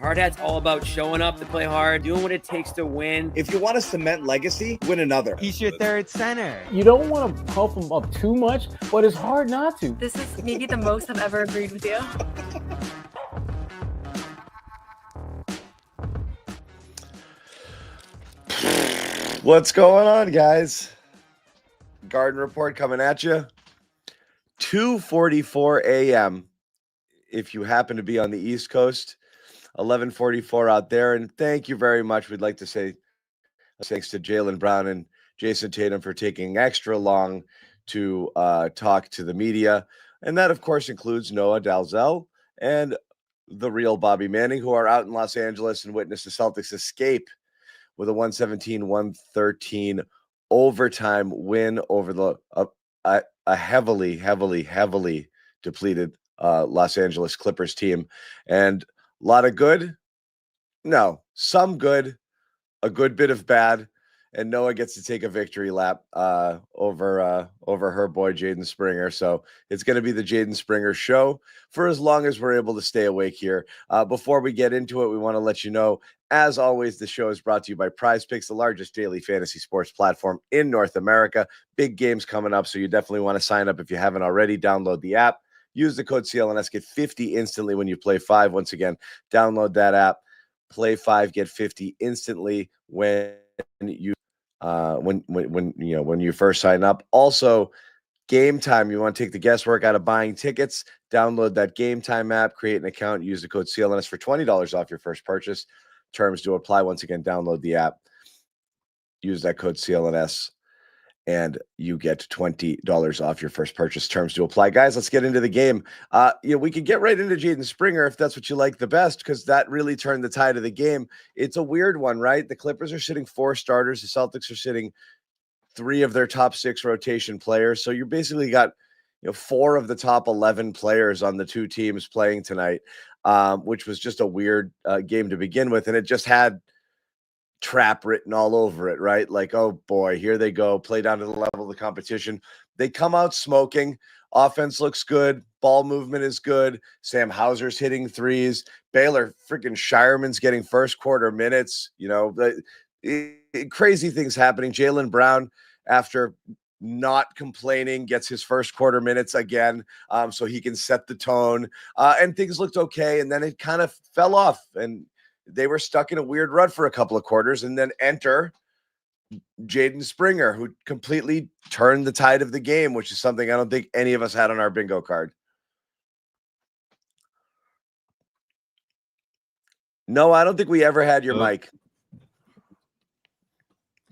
Hard hat's all about showing up to play hard, doing what it takes to win. If you want to cement legacy, win another. He's your third center. You don't want to pump him up too much, but it's hard not to. This is maybe the most I've ever agreed with you. What's going on, guys? Garden Report coming at you. 2:44 a.m. if you happen to be on the East Coast. 11:44 out there. And thank you very much. We'd like to say thanks to Jaylen Brown and Jayson Tatum for taking extra long to talk to the media. And that, of course, includes Noa Dalzell and the real Bobby Manning, who are out in Los Angeles and witnessed the Celtics escape with a 117-113 overtime win over the a heavily depleted Los Angeles Clippers team. And a lot of good, no, some good, a good bit of bad, and Noah gets to take a victory lap over her boy Jaden Springer. So it's going to be the Jaden Springer show for as long as we're able to stay awake here. Before we get into it, we want to let you know, as always, the show is brought to you by Prize Picks, the largest daily fantasy sports platform in North America. Big games coming up, so you definitely want to sign up if you haven't already. Download the app. Use the code CLNS. Get 50 instantly when you play 5. Once again, download that app. Play 5, get 50 instantly when you when you first sign up. Also, Game Time. You want to take the guesswork out of buying tickets? Download that Game Time app. Create an account. Use the code CLNS for $20 off your first purchase. Terms do apply. Once again, download the app. Use that code CLNS. And you get $20 off your first purchase. Terms to apply. Guys, let's get into the game. We could get right into Jaden Springer if that's what you like the best, because that really turned the tide of the game. It's a weird one, right? The Clippers are sitting 4 starters. The Celtics are sitting 3 of their top 6 rotation players. So you basically got 4 of the top 11 players on the 2 teams playing tonight, which was just a weird game to begin with. And it just had trap written all over it, right? Like, oh boy, here they go, play down to the level of the competition. They come out smoking. Offense looks good. Ball movement is good. Sam Hauser's hitting threes. Baylor freaking Shireman's getting first quarter minutes. Crazy things happening. Jaylen Brown, after not complaining, gets his first quarter minutes again, so he can set the tone. And things looked okay, and then it kind of fell off, and they were stuck in a weird rut for a couple of quarters, and then enter Jaden Springer, who completely turned the tide of the game, which is something I don't think any of us had on our bingo card. No, I don't think we ever had your mic.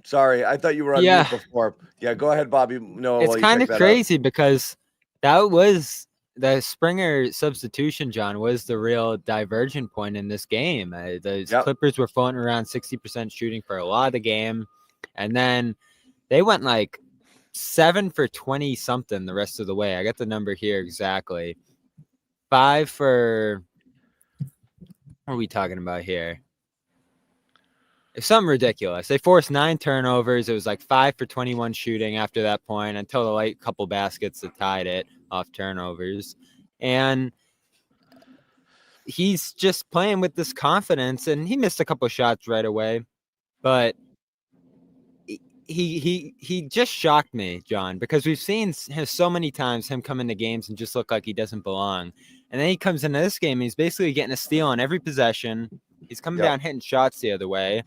Sorry, I thought you were on mute before. Yeah, go ahead, Bobby. No, it's kind of crazy because that was the Springer substitution, John, was the real divergent point in this game. The Clippers were floating around 60% shooting for a lot of the game, and then they went like 7 for 20 something the rest of the way. I got the number here exactly. 5 for, what are we talking about here? It's something ridiculous. They forced 9 turnovers. It was like 5 for 21 shooting after that point until the late couple baskets that tied it off turnovers. And he's just playing with this confidence, and he missed a couple shots right away, but he just shocked me, John, because we've seen him so many times him come into games and just look like he doesn't belong. And then he comes into this game, he's basically getting a steal on every possession. He's coming down hitting shots the other way.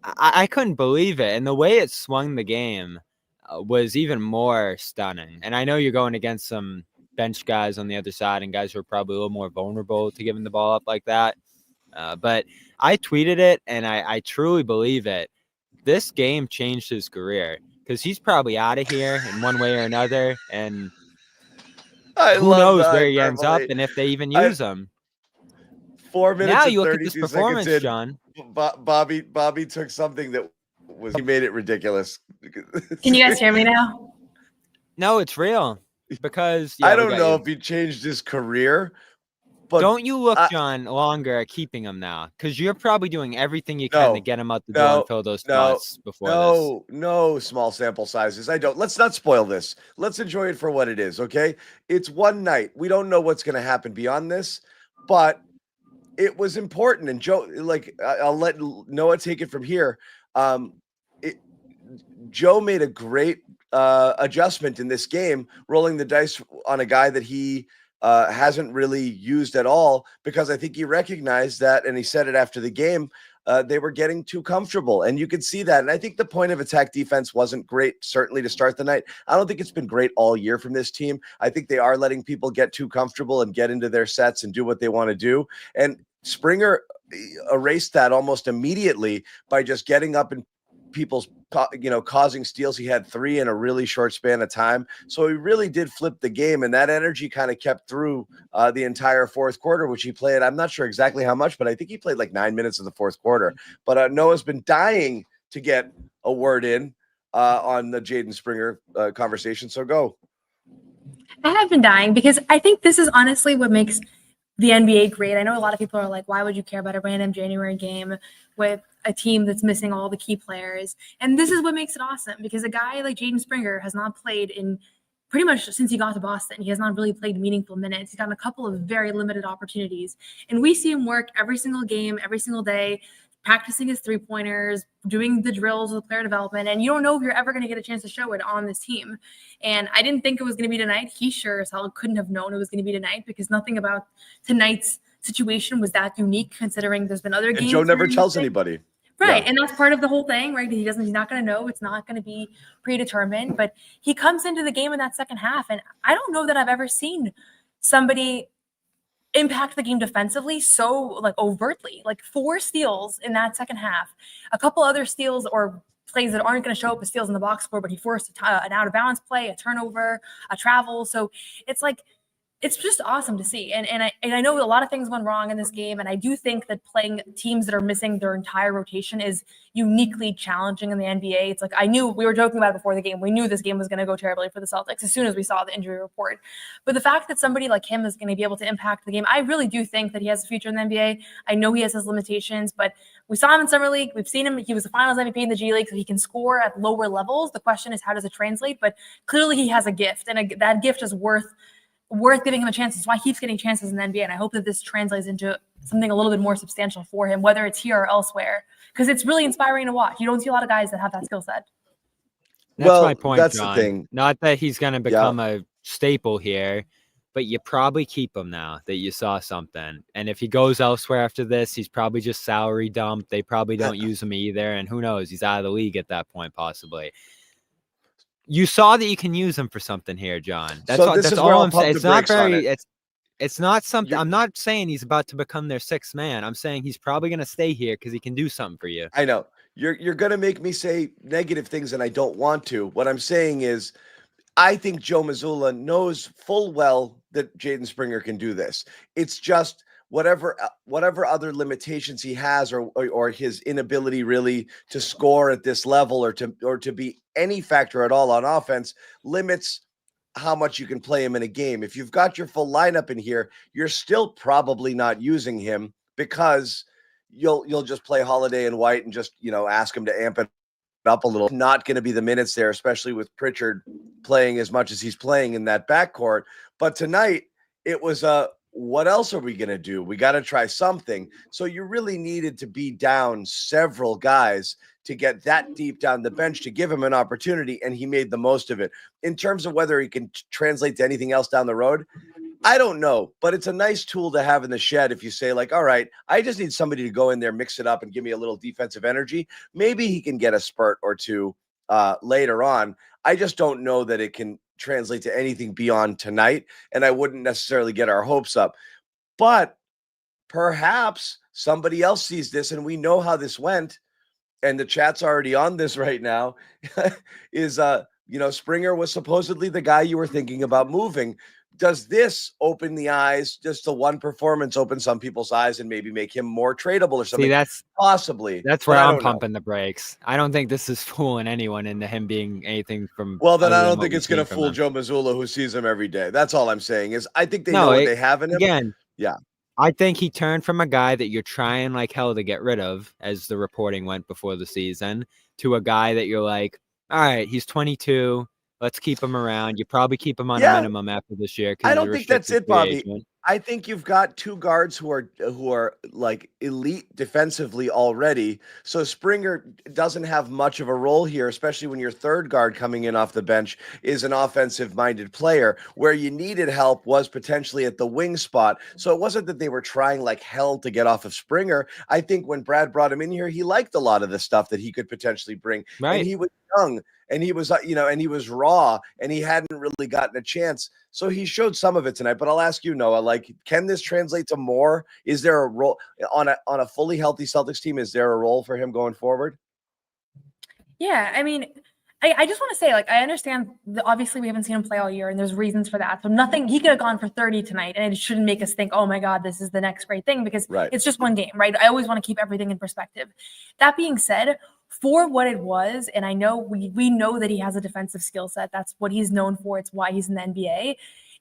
I couldn't believe it. And the way it swung the game was even more stunning. And I know you're going against some bench guys on the other side and guys who are probably a little more vulnerable to giving the ball up like that. But I tweeted it, and I truly believe it. This game changed his career because he's probably out of here in one way or another. And who knows where he ends up and if they even use him. 4 minutes now and you look 32 at this performance, seconds in, John. Bobby took something that he made it ridiculous. Can you guys hear me now? No, it's real. Because I don't know if he changed his career, but don't you look, John, longer at keeping him now? Because you're probably doing everything you can to get him out the door and fill those spots before this. No small sample sizes. I don't. Let's not spoil this. Let's enjoy it for what it is, okay? It's one night. We don't know what's going to happen beyond this, but it was important. And Joe, like, I'll let Noah take it from here. Joe made a great adjustment in this game, rolling the dice on a guy that he hasn't really used at all, because I think he recognized that, and he said it after the game. They were getting too comfortable, and you could see that. And I think the point of attack defense wasn't great, certainly to start the night. I don't think it's been great all year from this team. I think they are letting people get too comfortable and get into their sets and do what they want to do. And Springer erased that almost immediately by just getting up in people's, causing steals. He had 3 in a really short span of time. So he really did flip the game, and that energy kind of kept through the entire fourth quarter, which he played. I'm not sure exactly how much, but I think he played like 9 minutes of the fourth quarter. But Noah's been dying to get a word in on the Jaden Springer conversation. So go. I have been dying because I think this is honestly what makes the NBA great. I know a lot of people are like, why would you care about a random January game with a team that's missing all the key players? And this is what makes it awesome, because a guy like Jaden Springer has not played in pretty much since he got to Boston. He has not really played meaningful minutes. He's gotten a couple of very limited opportunities. And we see him work every single game, every single day, practicing his three-pointers, doing the drills with player development, and you don't know if you're ever going to get a chance to show it on this team. And I didn't think it was going to be tonight. He sure as hell couldn't have known it was going to be tonight, because nothing about tonight's situation was that unique, considering there's been other games. And Joe never tells anybody. Right. Yeah. And that's part of the whole thing, right? He's not going to know. It's not going to be predetermined. But he comes into the game in that second half, and I don't know that I've ever seen somebody impact the game defensively so like overtly. Like 4 steals in that second half, a couple other steals or plays that aren't going to show up as steals in the box score, but he forced an out of bounds play, a turnover, a travel. So it's like, it's just awesome to see. And I know a lot of things went wrong in this game, and I do think that playing teams that are missing their entire rotation is uniquely challenging in the NBA. It's like, I knew, we were joking about it before the game, we knew this game was going to go terribly for the Celtics as soon as we saw the injury report. But the fact that somebody like him is going to be able to impact the game, I really do think that he has a future in the NBA. I know he has his limitations, but we saw him in Summer League. We've seen him. He was the Finals MVP in the G League, so he can score at lower levels. The question is, how does it translate? But clearly he has a gift, and that gift is worth giving him a chance. That's why he keeps getting chances in the NBA. And I hope that this translates into something a little bit more substantial for him, whether it's here or elsewhere, because it's really inspiring to watch. You don't see a lot of guys that have that skill set. That's my point, that's John. the thing. Not that he's going to become a staple here, but you probably keep him now that you saw something. And if he goes elsewhere after this, he's probably just salary dumped. They probably don't use him either. And who knows? He's out of the league at that point, possibly. You saw that you can use him for something here, John. That's all I'm saying. It's not very. It's not something. I'm not saying he's about to become their 6th man. I'm saying he's probably going to stay here because he can do something for you. I know you're going to make me say negative things, and I don't want to. What I'm saying is, I think Joe Mazzulla knows full well that Jaden Springer can do this. It's just whatever other limitations he has, or his inability really to score at this level, or to be any factor at all on offense, limits how much you can play him in a game. If you've got your full lineup in here, you're still probably not using him, because you'll just play Holiday and White and just ask him to amp it up a little. Not going to be the minutes there, especially with Pritchard playing as much as he's playing in that backcourt. But tonight it was what else are we going to do? We got to try something. So you really needed to be down several guys to get that deep down the bench to give him an opportunity, and he made the most of it. In terms of whether he can translate to anything else down the road, I don't know, but it's a nice tool to have in the shed. If you say, like, all right, I just need somebody to go in there, mix it up, and give me a little defensive energy, maybe he can get a spurt or two later on. I just don't know that it can translate to anything beyond tonight, and I wouldn't necessarily get our hopes up. But perhaps somebody else sees this, and we know how this went, and the chat's already on this right now, is Springer was supposedly the guy you were thinking about moving. Does this open the eyes? Does the one performance open some people's eyes and maybe make him more tradable or something? See, that's possibly. That's where I'm pumping the brakes. I don't think this is fooling anyone into him being anything from. Well, then I don't think it's going to fool Joe Mazzulla, who sees him every day. That's all I'm saying. Is I think they know what they have in him. Again, yeah. I think he turned from a guy that you're trying like hell to get rid of, as the reporting went before the season, to a guy that you're like, all right, he's 22. Let's keep him around. You probably keep him on a minimum after this year. I don't think that's it, Bobby. I think you've got two guards who are like elite defensively already. So Springer doesn't have much of a role here, especially when your third guard coming in off the bench is an offensive-minded player. Where you needed help was potentially at the wing spot. So it wasn't that they were trying like hell to get off of Springer. I think when Brad brought him in here, he liked a lot of the stuff that he could potentially bring. Right. And he was young, and he was, and he was raw, and he hadn't really gotten a chance. So he showed some of it tonight. But I'll ask you, Noah, like, can this translate to more? Is there a role on a fully healthy Celtics team? Is there a role for him going forward? Yeah, I mean, I just want to say, like, I understand that obviously we haven't seen him play all year, and there's reasons for that. So nothing, he could have gone for 30 tonight, and it shouldn't make us think, oh my God, this is the next great thing, because it's just one game, right? I always want to keep everything in perspective. That being said, for what it was, and I know we know that he has a defensive skill set. That's what he's known for. It's why he's in the NBA.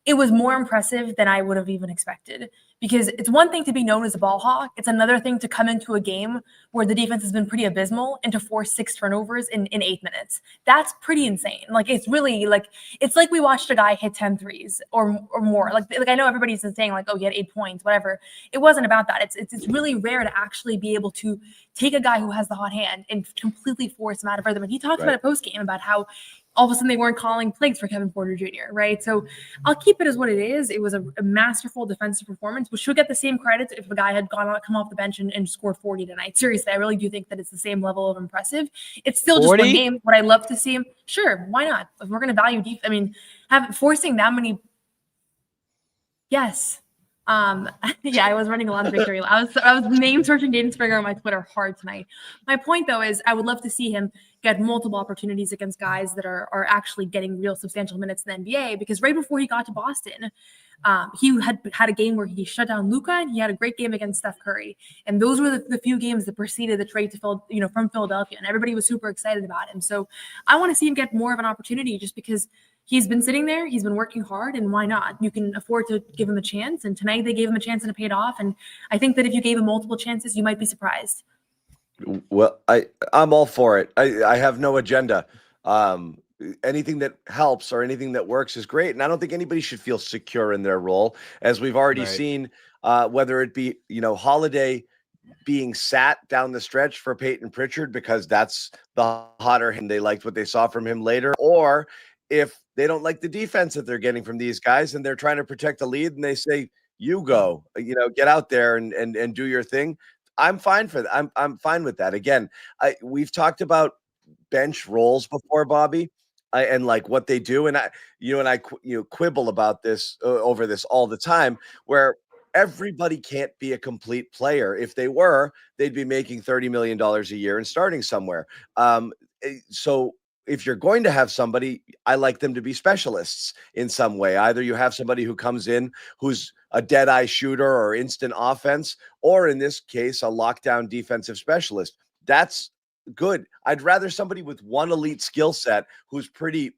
It was more impressive than I would have even expected, because it's one thing to be known as a ball hawk. It's another thing to come into a game where the defense has been pretty abysmal and to force 6 turnovers in 8 minutes. That's pretty insane. Like, it's really like, it's like we watched a guy hit 10 threes or more. Like I know everybody's saying like, oh, he had 8 points, whatever. It wasn't about that. It's really rare to actually be able to take a guy who has the hot hand and completely force him out of rhythm. And he talked about it post-game about how all of a sudden they weren't calling plays for Kevin Porter Jr., right? So I'll keep it as what it is. It was a masterful defensive performance, which should get the come off the bench and scored 40 tonight. Seriously, I really do think that it's the same level of impressive. It's still 40? just one game. Would I love to see him? Sure, why not? If we're going to value defense, I mean, forcing that many. Yes. Yeah, I was running a lot of victory. I was name searching Jaden Springer on my Twitter hard tonight. My point though is I would love to see him get multiple opportunities against guys that are actually getting real substantial minutes in the NBA, because right before he got to Boston, he had a game where he shut down Luka, and he had a great game against Steph Curry. And those were the few games that preceded the trade to from Philadelphia, and everybody was super excited about him. So I want to see him get more of an opportunity, just because he's been sitting there, he's been working hard, and why not? You can afford to give him a chance. And tonight they gave him a chance and it paid off. And I think that if you gave him multiple chances, you might be surprised. Well, I'm all for it. I have no agenda. Anything that helps or anything that works is great. And I don't think anybody should feel secure in their role, as we've already seen, whether it be, Holiday being sat down the stretch for Peyton Pritchard because that's the hotter and they liked what they saw from him later, or if they don't like the defense that they're getting from these guys and they're trying to protect the lead and they say, you go, get out there and do your thing. I'm fine for that. I'm fine with that. Again, we've talked about bench roles before, Bobby, and like what they do. And I quibble about this over this all the time, where everybody can't be a complete player. If they were, they'd be making $30 million a year and starting somewhere. So if you're going to have somebody, I like them to be specialists in some way. Either you have somebody who comes in who's a dead-eye shooter or instant offense, or in this case, a lockdown defensive specialist. That's good. I'd rather somebody with one elite skill set who's pretty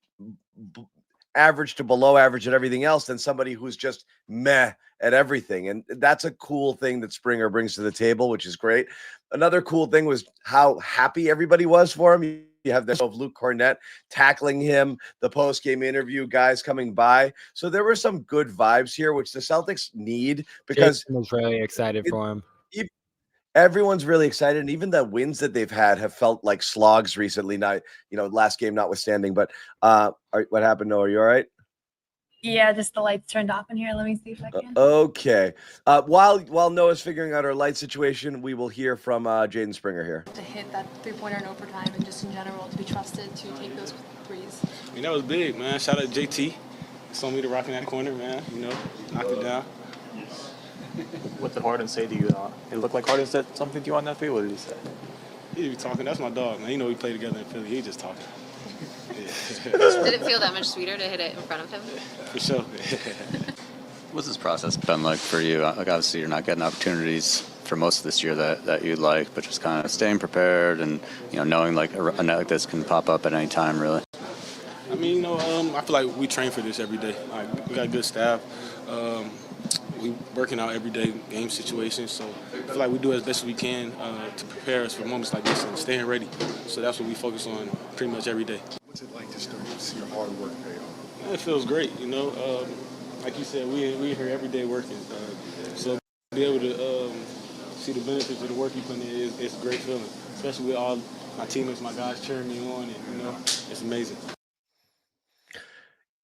average to below average at everything else than somebody who's just meh at everything. And that's a cool thing that Springer brings to the table, which is great. Another cool thing was how happy everybody was for him. You have this of Luke Cornett tackling him, the post-game interview, guys coming by. So there were some good vibes here, which the Celtics need, because Jason was really excited for him. Everyone's really excited, and even the wins that they've had have felt like slogs recently. Not, last game notwithstanding. But what happened, Noah? Are you all right? Yeah, just the lights turned off in here. Let me see if I can. Okay. While Noah's figuring out our light situation, we will hear from Jaden Springer here. To hit that three-pointer in overtime, and just in general to be trusted to take those threes. I mean, that was big, man. Shout out to JT. Saw me to rock in that corner, man. Knocked it down. What did Harden say to you? It looked like Harden said something to you on that field. What did he say? He be talking. That's my dog, man. We play together in Philly. He just talking. Did it feel that much sweeter to hit it in front of him? For sure. What's this process been like for you? Like, obviously, you're not getting opportunities for most of this year that you'd like, but just kind of staying prepared and, knowing like a night like this can pop up at any time, really. I mean, I feel like we train for this every day. Like, we got good staff. We working out every day, game situations. So I feel like we do as best as we can to prepare us for moments like this and staying ready. So that's what we focus on pretty much every day. What's it like to start to see your hard work pay off? It feels great, Like like you said, we here every day working. So to be able to see the benefits of the work you put in it's a great feeling, especially with all my teammates, my guys cheering me on, and it's amazing.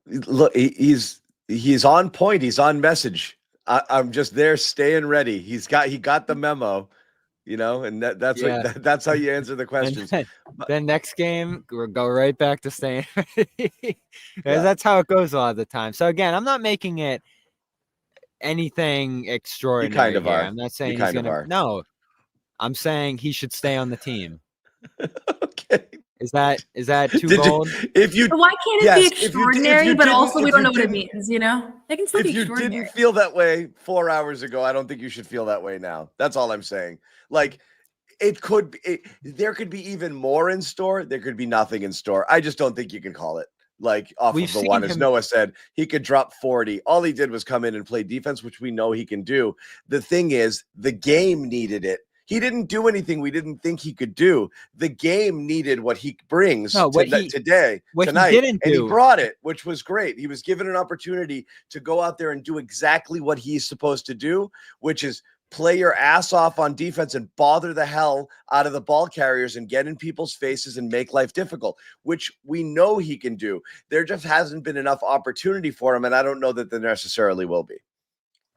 Look, he's on point. He's on message. I'm just there, staying ready. He got the memo, and that's how you answer the questions. Then next game, we'll go right back to staying ready. That's how it goes a lot of the time. So again, I'm not making it anything extraordinary. You kind of here. are. I'm not saying you he's kind gonna. of are. No, I'm saying he should stay on the team. Okay. Is that too bold? Why can't it be extraordinary, but also we don't know what it means, It can still be extraordinary. If you didn't feel that way 4 hours ago, I don't think you should feel that way now. That's all I'm saying. Like, it could be, there could be even more in store. There could be nothing in store. I just don't think you can call it. Like, off of the one, as Noah said, he could drop 40. All he did was come in and play defense, which we know he can do. The thing is, the game needed it. He didn't do anything we didn't think he could do. The game needed what he brings tonight, and he brought it, which was great. He was given an opportunity to go out there and do exactly what he's supposed to do, which is play your ass off on defense and bother the hell out of the ball carriers and get in people's faces and make life difficult, which we know he can do. There just hasn't been enough opportunity for him, and I don't know that there necessarily will be.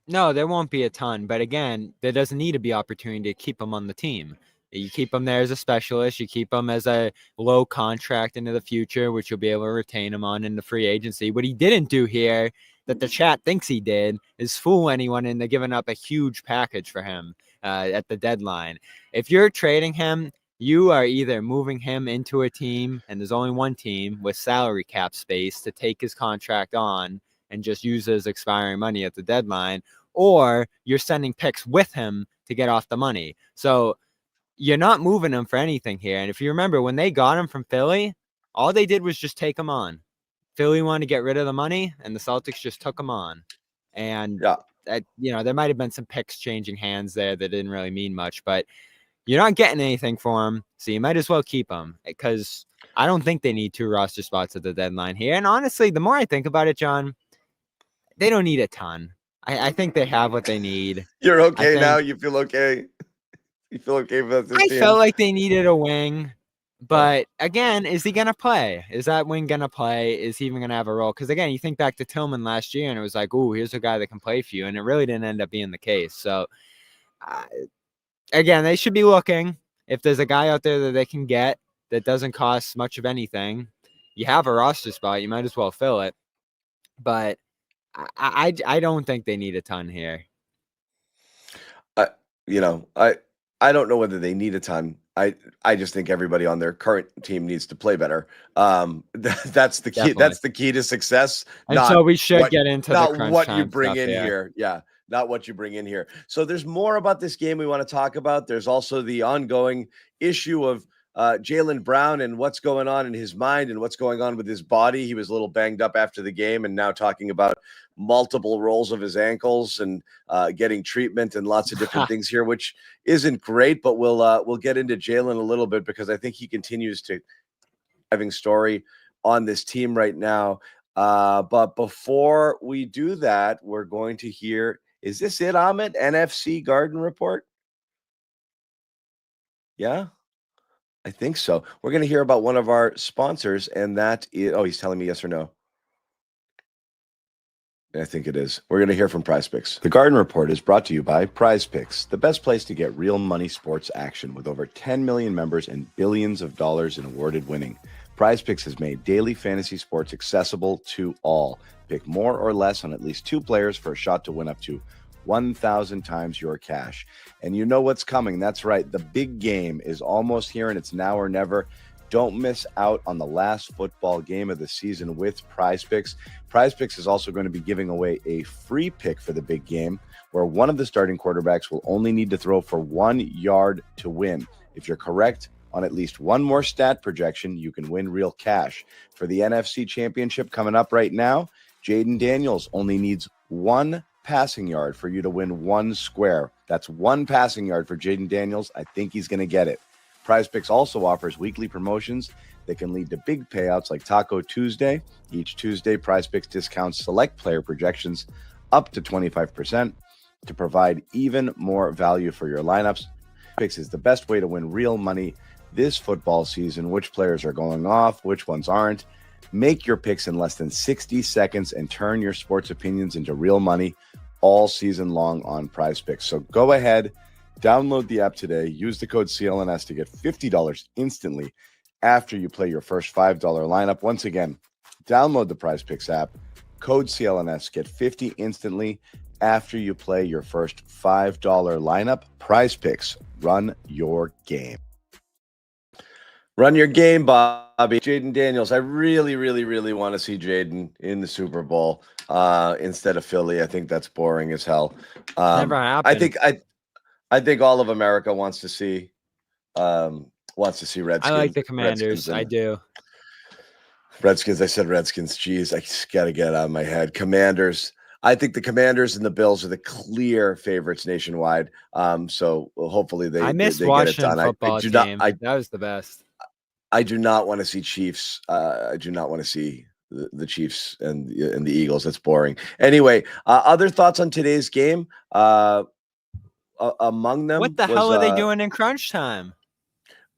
No, there won't be a ton. But again, there doesn't need to be opportunity to keep him on the team. You keep him there as a specialist. You keep him as a low contract into the future, which you'll be able to retain him on in the free agency. What he didn't do here, that the chat thinks he did, is fool anyone into giving up a huge package for him at the deadline. If you're trading him, you are either moving him into a team, and there's only one team with salary cap space to take his contract on and just use his expiring money at the deadline, or you're sending picks with him to get off the money. So you're not moving him for anything here. And if you remember, when they got him from Philly, all they did was just take him on. Philly wanted to get rid of the money, and the Celtics just took him on. And there might have been some picks changing hands there that didn't really mean much, but you're not getting anything for him, so you might as well keep him, because I don't think they need 2 roster spots at the deadline here. And honestly, the more I think about it, John, they don't need a ton. I think they have what they need. You're okay now? You feel okay? You feel okay with this team? I felt like they needed a wing. But again, is he going to play? Is that wing going to play? Is he even going to have a role? Because again, you think back to Tillman last year, and it was like, oh, here's a guy that can play for you. And it really didn't end up being the case. So, again, they should be looking. If there's a guy out there that they can get that doesn't cost much of anything, you have a roster spot, you might as well fill it. But I don't think they need a ton here. I don't know whether they need a ton. I just think everybody on their current team needs to play better. That's the key. Definitely. That's the key to success. And so we should get into the crunch what time you bring stuff, in here. Yeah, not what you bring in here. So there's more about this game we want to talk about. There's also the ongoing issue of Jaylen Brown and what's going on in his mind and what's going on with his body. He was a little banged up after the game, and now talking about multiple rolls of his ankles and getting treatment and lots of different things here, which isn't great. But we'll get into Jaylen a little bit, because I think he continues to having story on this team right now. But before we do that, we're going to hear, is this it, Ahmed? NFC Garden Report? Yeah, I think so. We're going to hear about one of our sponsors, and that is, he's telling me yes or no. I think it is. We're going to hear from PrizePicks. The Garden Report is brought to you by PrizePicks, the best place to get real money sports action with over 10 million members and billions of dollars in awarded winning. PrizePicks has made daily fantasy sports accessible to all. Pick more or less on at least 2 players for a shot to win up to 1,000 times your cash. And you know what's coming. That's right. The big game is almost here, and it's now or never. Don't miss out on the last football game of the season with PrizePicks. PrizePicks is also going to be giving away a free pick for the big game, where one of the starting quarterbacks will only need to throw for 1 yard to win. If you're correct on at least one more stat projection, you can win real cash. For the NFC Championship coming up right now, Jaden Daniels only needs 1 passing yard for you to win 1 square. That's 1 passing yard for Jaden Daniels. I think he's going to get it. PrizePicks also offers weekly promotions that can lead to big payouts like Taco Tuesday. Each Tuesday, PrizePicks discounts select player projections up to 25% to provide even more value for your lineups. Picks is the best way to win real money this football season. Which players are going off, which ones aren't. Make your picks in less than 60 seconds and turn your sports opinions into real money all season long on PrizePicks. So go ahead, download the app today, use the code CLNS to get $50 instantly after you play your first $5 lineup. Once again, download the PrizePicks app, code CLNS, get $50 instantly after you play your first $5 lineup. PrizePicks, run your game. Run your game, Bobby. Jaden Daniels. I really, really, really want to see Jaden in the Super Bowl instead of Philly. I think that's boring as hell. Never happened. I think all of America wants to see Redskins. I like the Commanders. I do. Redskins. I said Redskins. Jeez, I just got to get it out of my head. Commanders. I think the Commanders and the Bills are the clear favorites nationwide. So hopefully they. I missed they watching get it done. football game. That was the best. I do not want to see Chiefs. I do not want to see the Chiefs and the Eagles. That's boring. Anyway, other thoughts on today's game? Among them, what the hell are they doing in crunch time?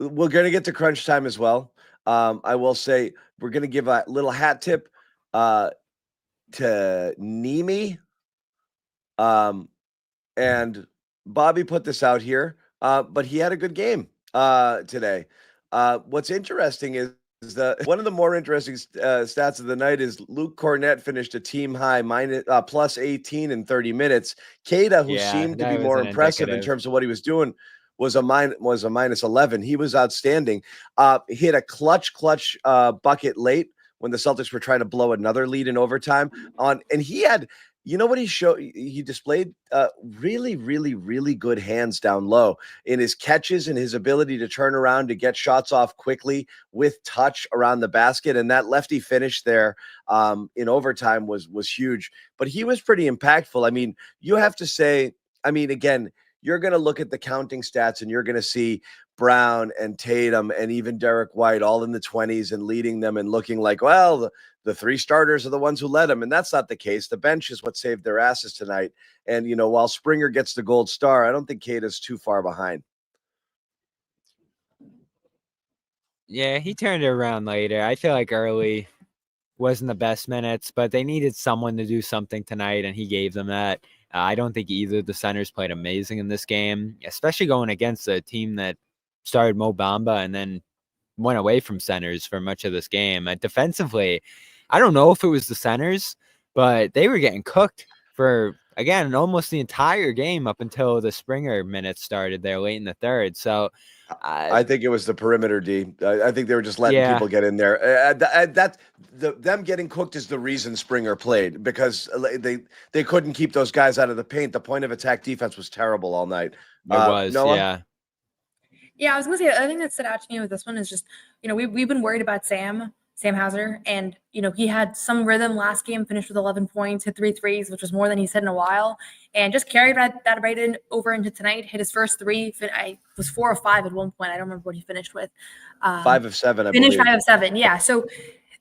We're going to get to crunch time as well. I will say we're going to give a little hat tip to Nimi. And Bobby put this out here, but he had a good game today. What's interesting is that one of the more interesting stats of the night is Luke Cornett finished a team high plus 18 in 30 minutes. Keita, who seemed to be more impressive in terms of what he was doing, was a minus 11. He was outstanding. Hit a clutch bucket late when the Celtics were trying to blow another lead in overtime and he had. You know what he displayed really, really, really good hands down low in his catches and his ability to turn around to get shots off quickly with touch around the basket. And that lefty finish there in overtime was huge. But he was pretty impactful. I mean, you have to say, again, you're going to look at the counting stats and you're going to see Brown and Tatum and even Derek White all in the 20s and leading them and looking like, well, the three starters are the ones who led them. And that's not the case. The bench is what saved their asses tonight. And, while Springer gets the gold star, I don't think Keita's too far behind. Yeah, he turned it around later. I feel like early wasn't the best minutes, but they needed someone to do something tonight, and he gave them that. I don't think either of the centers played amazing in this game, especially going against a team that started Mo Bamba and then went away from centers for much of this game. Defensively, I don't know if it was the centers, but they were getting cooked for, again, almost the entire game up until the Springer minutes started there late in the third. So I think it was the perimeter D. I think they were just letting people get in there. Them getting cooked is the reason Springer played, because they couldn't keep those guys out of the paint. The point of attack defense was terrible all night. It was, Noah? yeah. Yeah, I was going to say, the other thing that stood out to me with this one is just, we've been worried about Sam Hauser, and, he had some rhythm last game, finished with 11 points, hit 3 threes, which was more than he's hit in a while, and just carried that right over into tonight, hit his first 3. I was 4 of 5 at one point. I don't remember what he finished with. 5 of 7, I finished believe. 5 of 7, yeah. So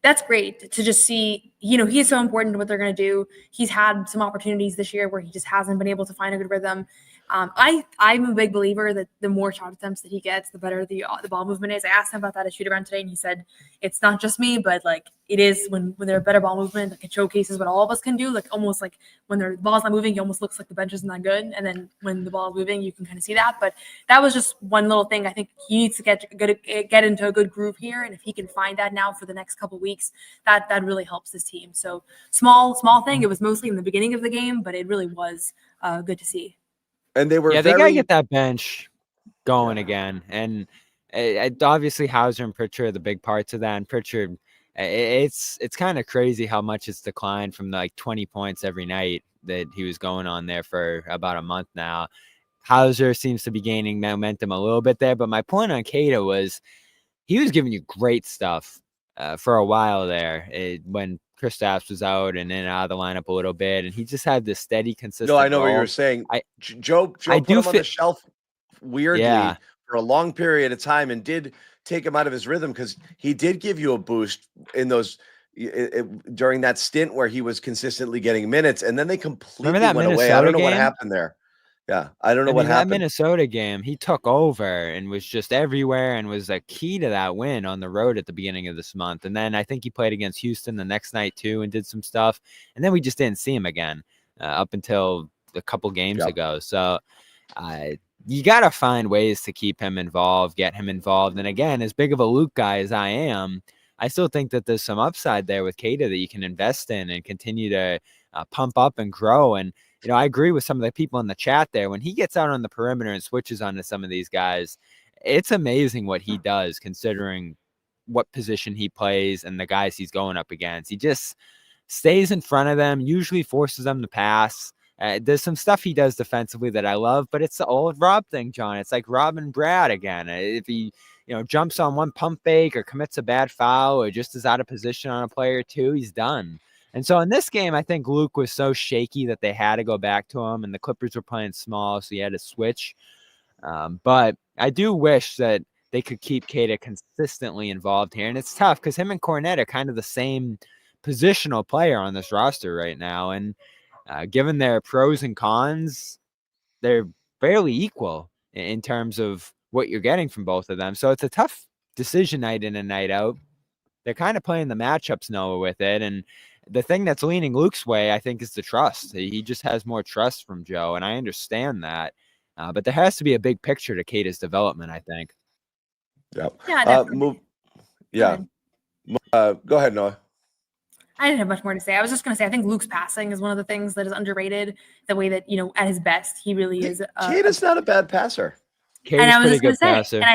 that's great to just see, he's so important to what they're going to do. He's had some opportunities this year where he just hasn't been able to find a good rhythm. I'm a big believer that the more shot attempts that he gets, the better the ball movement is. I asked him about that at shoot around today, and he said it's not just me, but like it is when there's better ball movement, like it showcases what all of us can do. Like almost like when the ball's not moving, it almost looks like the bench isn't that good, and then when the ball's moving, you can kind of see that. But that was just one little thing. I think he needs to get into a good groove here, and if he can find that now for the next couple weeks, that really helps his team. So small thing. It was mostly in the beginning of the game, but it really was good to see. And they were they gotta get that bench going again. And obviously Hauser and Pritchard are the big parts of that. And Pritchard, it's kind of crazy how much it's declined from like 20 points every night that he was going on there for about a month now. Hauser seems to be gaining momentum a little bit there. But my point on Keita was he was giving you great stuff for a while there when Kristaps was out and in and out of the lineup a little bit, and he just had this steady, consistent. No, I know role. what you were saying. Joe put him on the shelf weirdly for a long period of time and did take him out of his rhythm, because he did give you a boost in those during that stint where he was consistently getting minutes, and then they completely that went away. I Minnesota don't know what game? happened there. Yeah, I don't know I what mean, that happened. Minnesota game, he took over and was just everywhere and was a key to that win on the road at the beginning of this month. And then I think he played against Houston the next night too and did some stuff. And then we just didn't see him again up until a couple games ago. So you got to find ways to keep him involved, get him involved. And again, as big of a Luke guy as I am, I still think that there's some upside there with Keita that you can invest in and continue to pump up and grow. And you know, I agree with some of the people in the chat there. When he gets out on the perimeter and switches onto some of these guys, it's amazing what he does considering what position he plays and the guys he's going up against. He just stays in front of them, usually forces them to pass. There's some stuff he does defensively that I love, but it's the old Rob thing, John. It's like Rob and Brad again. If he, jumps on one pump fake or commits a bad foul or just is out of position on a player or two, he's done. And so in this game, I think Luke was so shaky that they had to go back to him, and the Clippers were playing small, so he had to switch. But I do wish that they could keep Keita consistently involved here. And it's tough because him and Cornette are kind of the same positional player on this roster right now. And given their pros and cons, they're fairly equal in terms of what you're getting from both of them. So it's a tough decision night in and night out. They're kind of playing the matchups, Noah, with it. And the thing that's leaning Luke's way, I think, is the trust. He just has more trust from Joe, and I understand that. But there has to be a big picture to Keita's development, I think. Yep. Yeah, definitely. Go ahead, Noah. I didn't have much more to say. I was just going to say, I think Luke's passing is one of the things that is underrated. The way that, at his best, he really is. Keita's not a bad passer. And I was just going to say, passer. and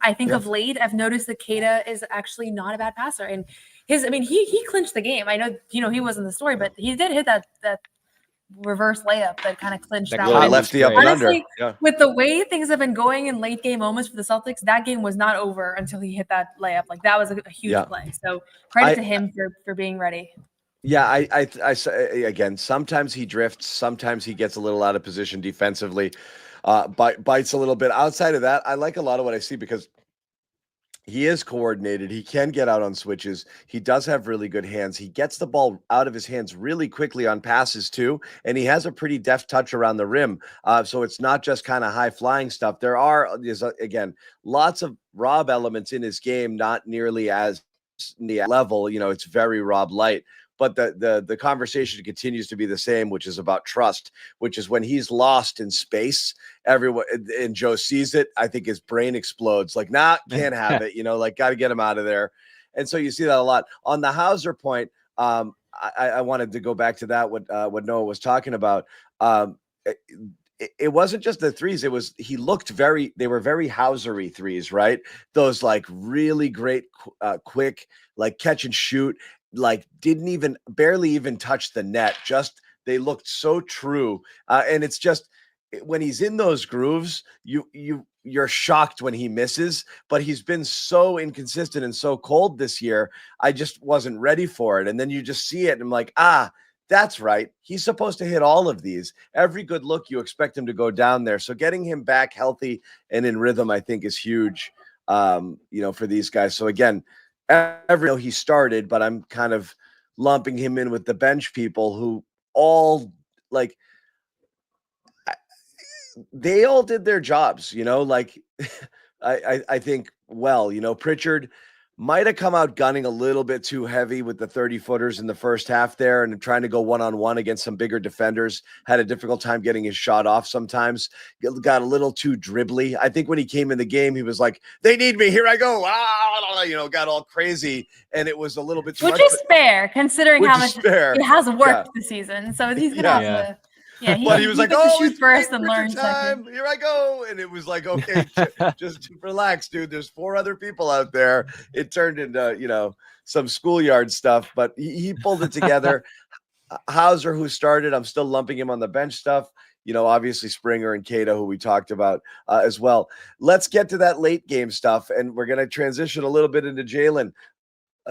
I think of late, I've noticed that Keita is actually not a bad passer. And he clinched the game. I know, he wasn't the story, but he did hit that reverse layup that kind of clinched that one. Lefty up and under. Yeah. With the way things have been going in late game moments for the Celtics, that game was not over until he hit that layup. Like, that was a huge play. So credit to him for being ready. Yeah, I say again, sometimes he drifts, sometimes he gets a little out of position defensively, bites a little bit. Outside of that, I like a lot of what I see because he is coordinated. He can get out on switches. He does have really good hands. He gets the ball out of his hands really quickly on passes too, and he has a pretty deft touch around the rim. So it's not just kind of high flying stuff. There's again, lots of Rob elements in his game, not nearly as the level. It's very Rob light. But the conversation continues to be the same, which is about trust, which is when he's lost in space, everyone and Joe sees it. I think his brain explodes. Like, can't have it. Got to get him out of there. And so you see that a lot. On the Hauser point, I wanted to go back to that what Noah was talking about. It wasn't just the threes. They were very Hauser-y threes, right? Those like really great, quick, like catch and shoot. Like barely even touch the net. Just they looked so true. And it's just when he's in those grooves, you're shocked when he misses, but he's been so inconsistent and so cold this year. I just wasn't ready for it. And then you just see it and I'm like, that's right. He's supposed to hit all of these. Every good look, you expect him to go down there. So getting him back healthy and in rhythm, I think is huge, for these guys. So again, he started, but I'm kind of lumping him in with the bench people who all they all did their jobs, I think, Pritchard might have come out gunning a little bit too heavy with the 30-footers in the first half there and trying to go one-on-one against some bigger defenders. Had a difficult time getting his shot off sometimes. Got a little too dribbly. I think when he came in the game, he was like, they need me. Here I go. Got all crazy. And it was a little bit too much. Which is fair, considering how much it has worked this season. So he's going to have to... Yeah, he was like, shoot first and learn time. Here I go. And it was like, okay, just relax, dude. There's 4 other people out there. It turned into, some schoolyard stuff, but he pulled it together. Hauser, who started, I'm still lumping him on the bench stuff. Obviously Springer and Keita, who we talked about as well. Let's get to that late game stuff. And we're going to transition a little bit into Jaylen.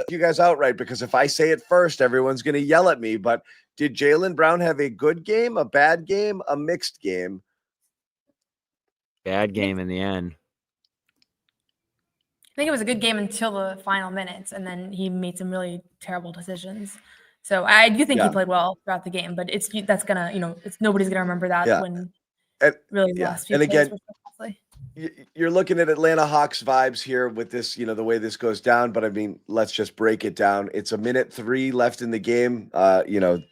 You guys outright, because if I say it first, everyone's going to yell at me, but did Jaylen Brown have a good game, a bad game, a mixed game? Bad game in the end. think it was a good game until the final minutes, and then he made some really terrible decisions. So I do think he played well throughout the game, but that's gonna, nobody's gonna remember that when really the last few and plays again, were so costly. you're looking at Atlanta Hawks vibes here with this, the way this goes down. But I mean, let's just break it down. It's a minute 3 left in the game. Clippers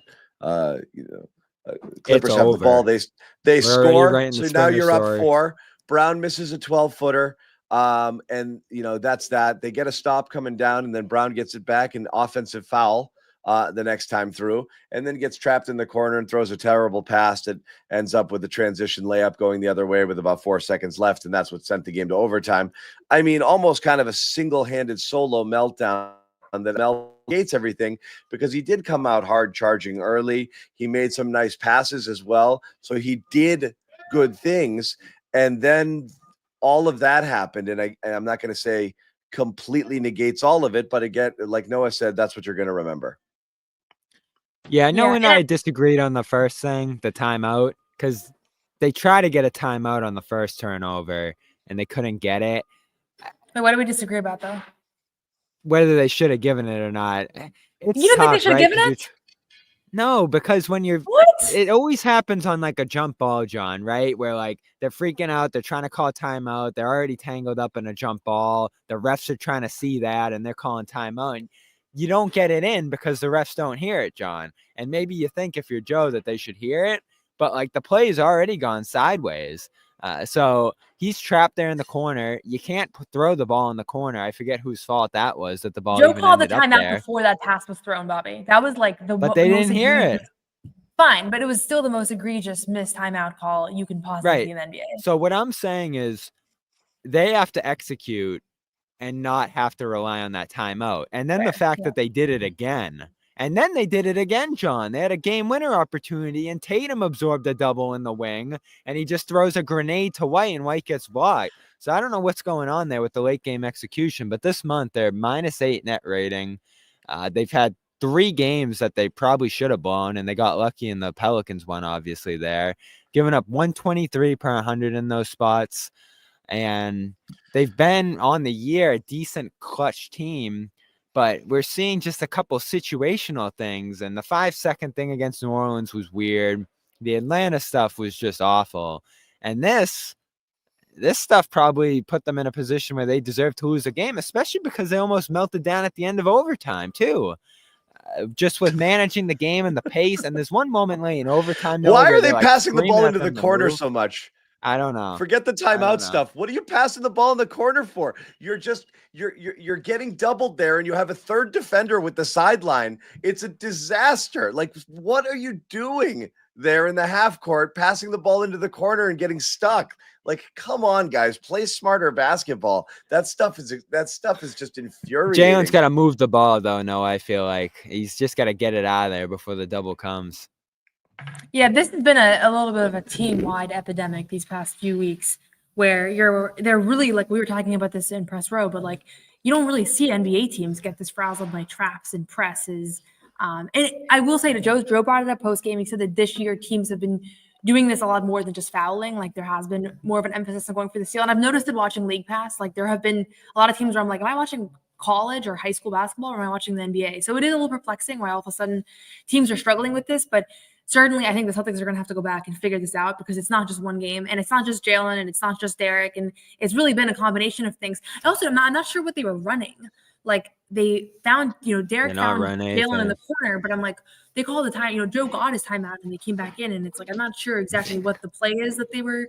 have the ball. They score. So now you're up 4. Brown misses a 12-footer. And that's that. They get a stop coming down, and then Brown gets it back, an offensive foul the next time through, and then gets trapped in the corner and throws a terrible pass that ends up with a transition layup going the other way with about 4 seconds left, and that's what sent the game to overtime. I mean, almost kind of a single-handed solo meltdown that negates everything, because he did come out hard charging early. He made some nice passes as well, so he did good things, and then all of that happened, and I'm not going to say completely negates all of it, but again, like Noah said, that's what you're going to remember. Yeah, Noah and I disagreed on the first thing, the timeout, because they try to get a timeout on the first turnover, and they couldn't get it. Wait, what do we disagree about, though? Whether they should have given it or not. It's you don't think they should have given it? No, because when you're it always happens on like a jump ball, John, right? Where like they're freaking out, they're trying to call timeout, they're already tangled up in a jump ball. The refs are trying to see that, and they're calling timeout. And you don't get it in because the refs don't hear it, John. And maybe you think if you're Joe that they should hear it, but like the play's already gone sideways. So he's trapped there in the corner. You can't throw the ball in the corner. I forget whose fault that was, that the ball Joe even called the ended up timeout there. before that pass was thrown, Bobby. That was like But they didn't hear it. Fine, but it was still the most egregious missed timeout call you can possibly see in the NBA. So what I'm saying is they have to execute and not have to rely on that timeout. And then the fact that they did it again. And then they did it again, John. They had a game winner opportunity, and Tatum absorbed a double in the wing, and he just throws a grenade to White, and White gets blocked. So I don't know what's going on there with the late game execution, but this month they're -8 net rating. They've had 3 games that they probably should have blown, and they got lucky in the Pelicans one, obviously, there. Giving up 123 per 100 in those spots. And they've been on the year a decent clutch team, but we're seeing just a couple situational things. And the 5-second thing against New Orleans was weird. The Atlanta stuff was just awful. And this stuff probably put them in a position where they deserve to lose a game, especially because they almost melted down at the end of overtime too. Just with managing the game and the pace. And there's one moment late in overtime. Why are they passing the ball into the corner so much? I don't know. Forget the timeout stuff. What are you passing the ball in the corner for? You're getting doubled there, and you have a third defender with the sideline. It's a disaster. Like, what are you doing there in the half court, passing the ball into the corner and getting stuck? Like, come on, guys, play smarter basketball. That stuff is just infuriating. Jalen's got to move the ball, though. No, I feel like he's just got to get it out of there before the double comes. Yeah, this has been a little bit of a team-wide epidemic these past few weeks, where they're really, like, we were talking about this in press row, but like you don't really see NBA teams get this frazzled by traps and presses. And I will say to Joe brought it up post game. He said that this year teams have been doing this a lot more than just fouling. Like there has been more of an emphasis on going for the steal. And I've noticed it watching League Pass. Like there have been a lot of teams where I'm like, am I watching college or high school basketball, or am I watching the NBA? So it is a little perplexing why all of a sudden teams are struggling with this, but certainly I think the Celtics are going to have to go back and figure this out, because it's not just one game, and it's not just Jalen, and it's not just Derek, and it's really been a combination of things. Also, I'm not sure what they were running. Like they found, Derek found Jalen in the corner, but I'm like, they called the time, Joe got his timeout and they came back in, and it's like, I'm not sure exactly what the play is that they were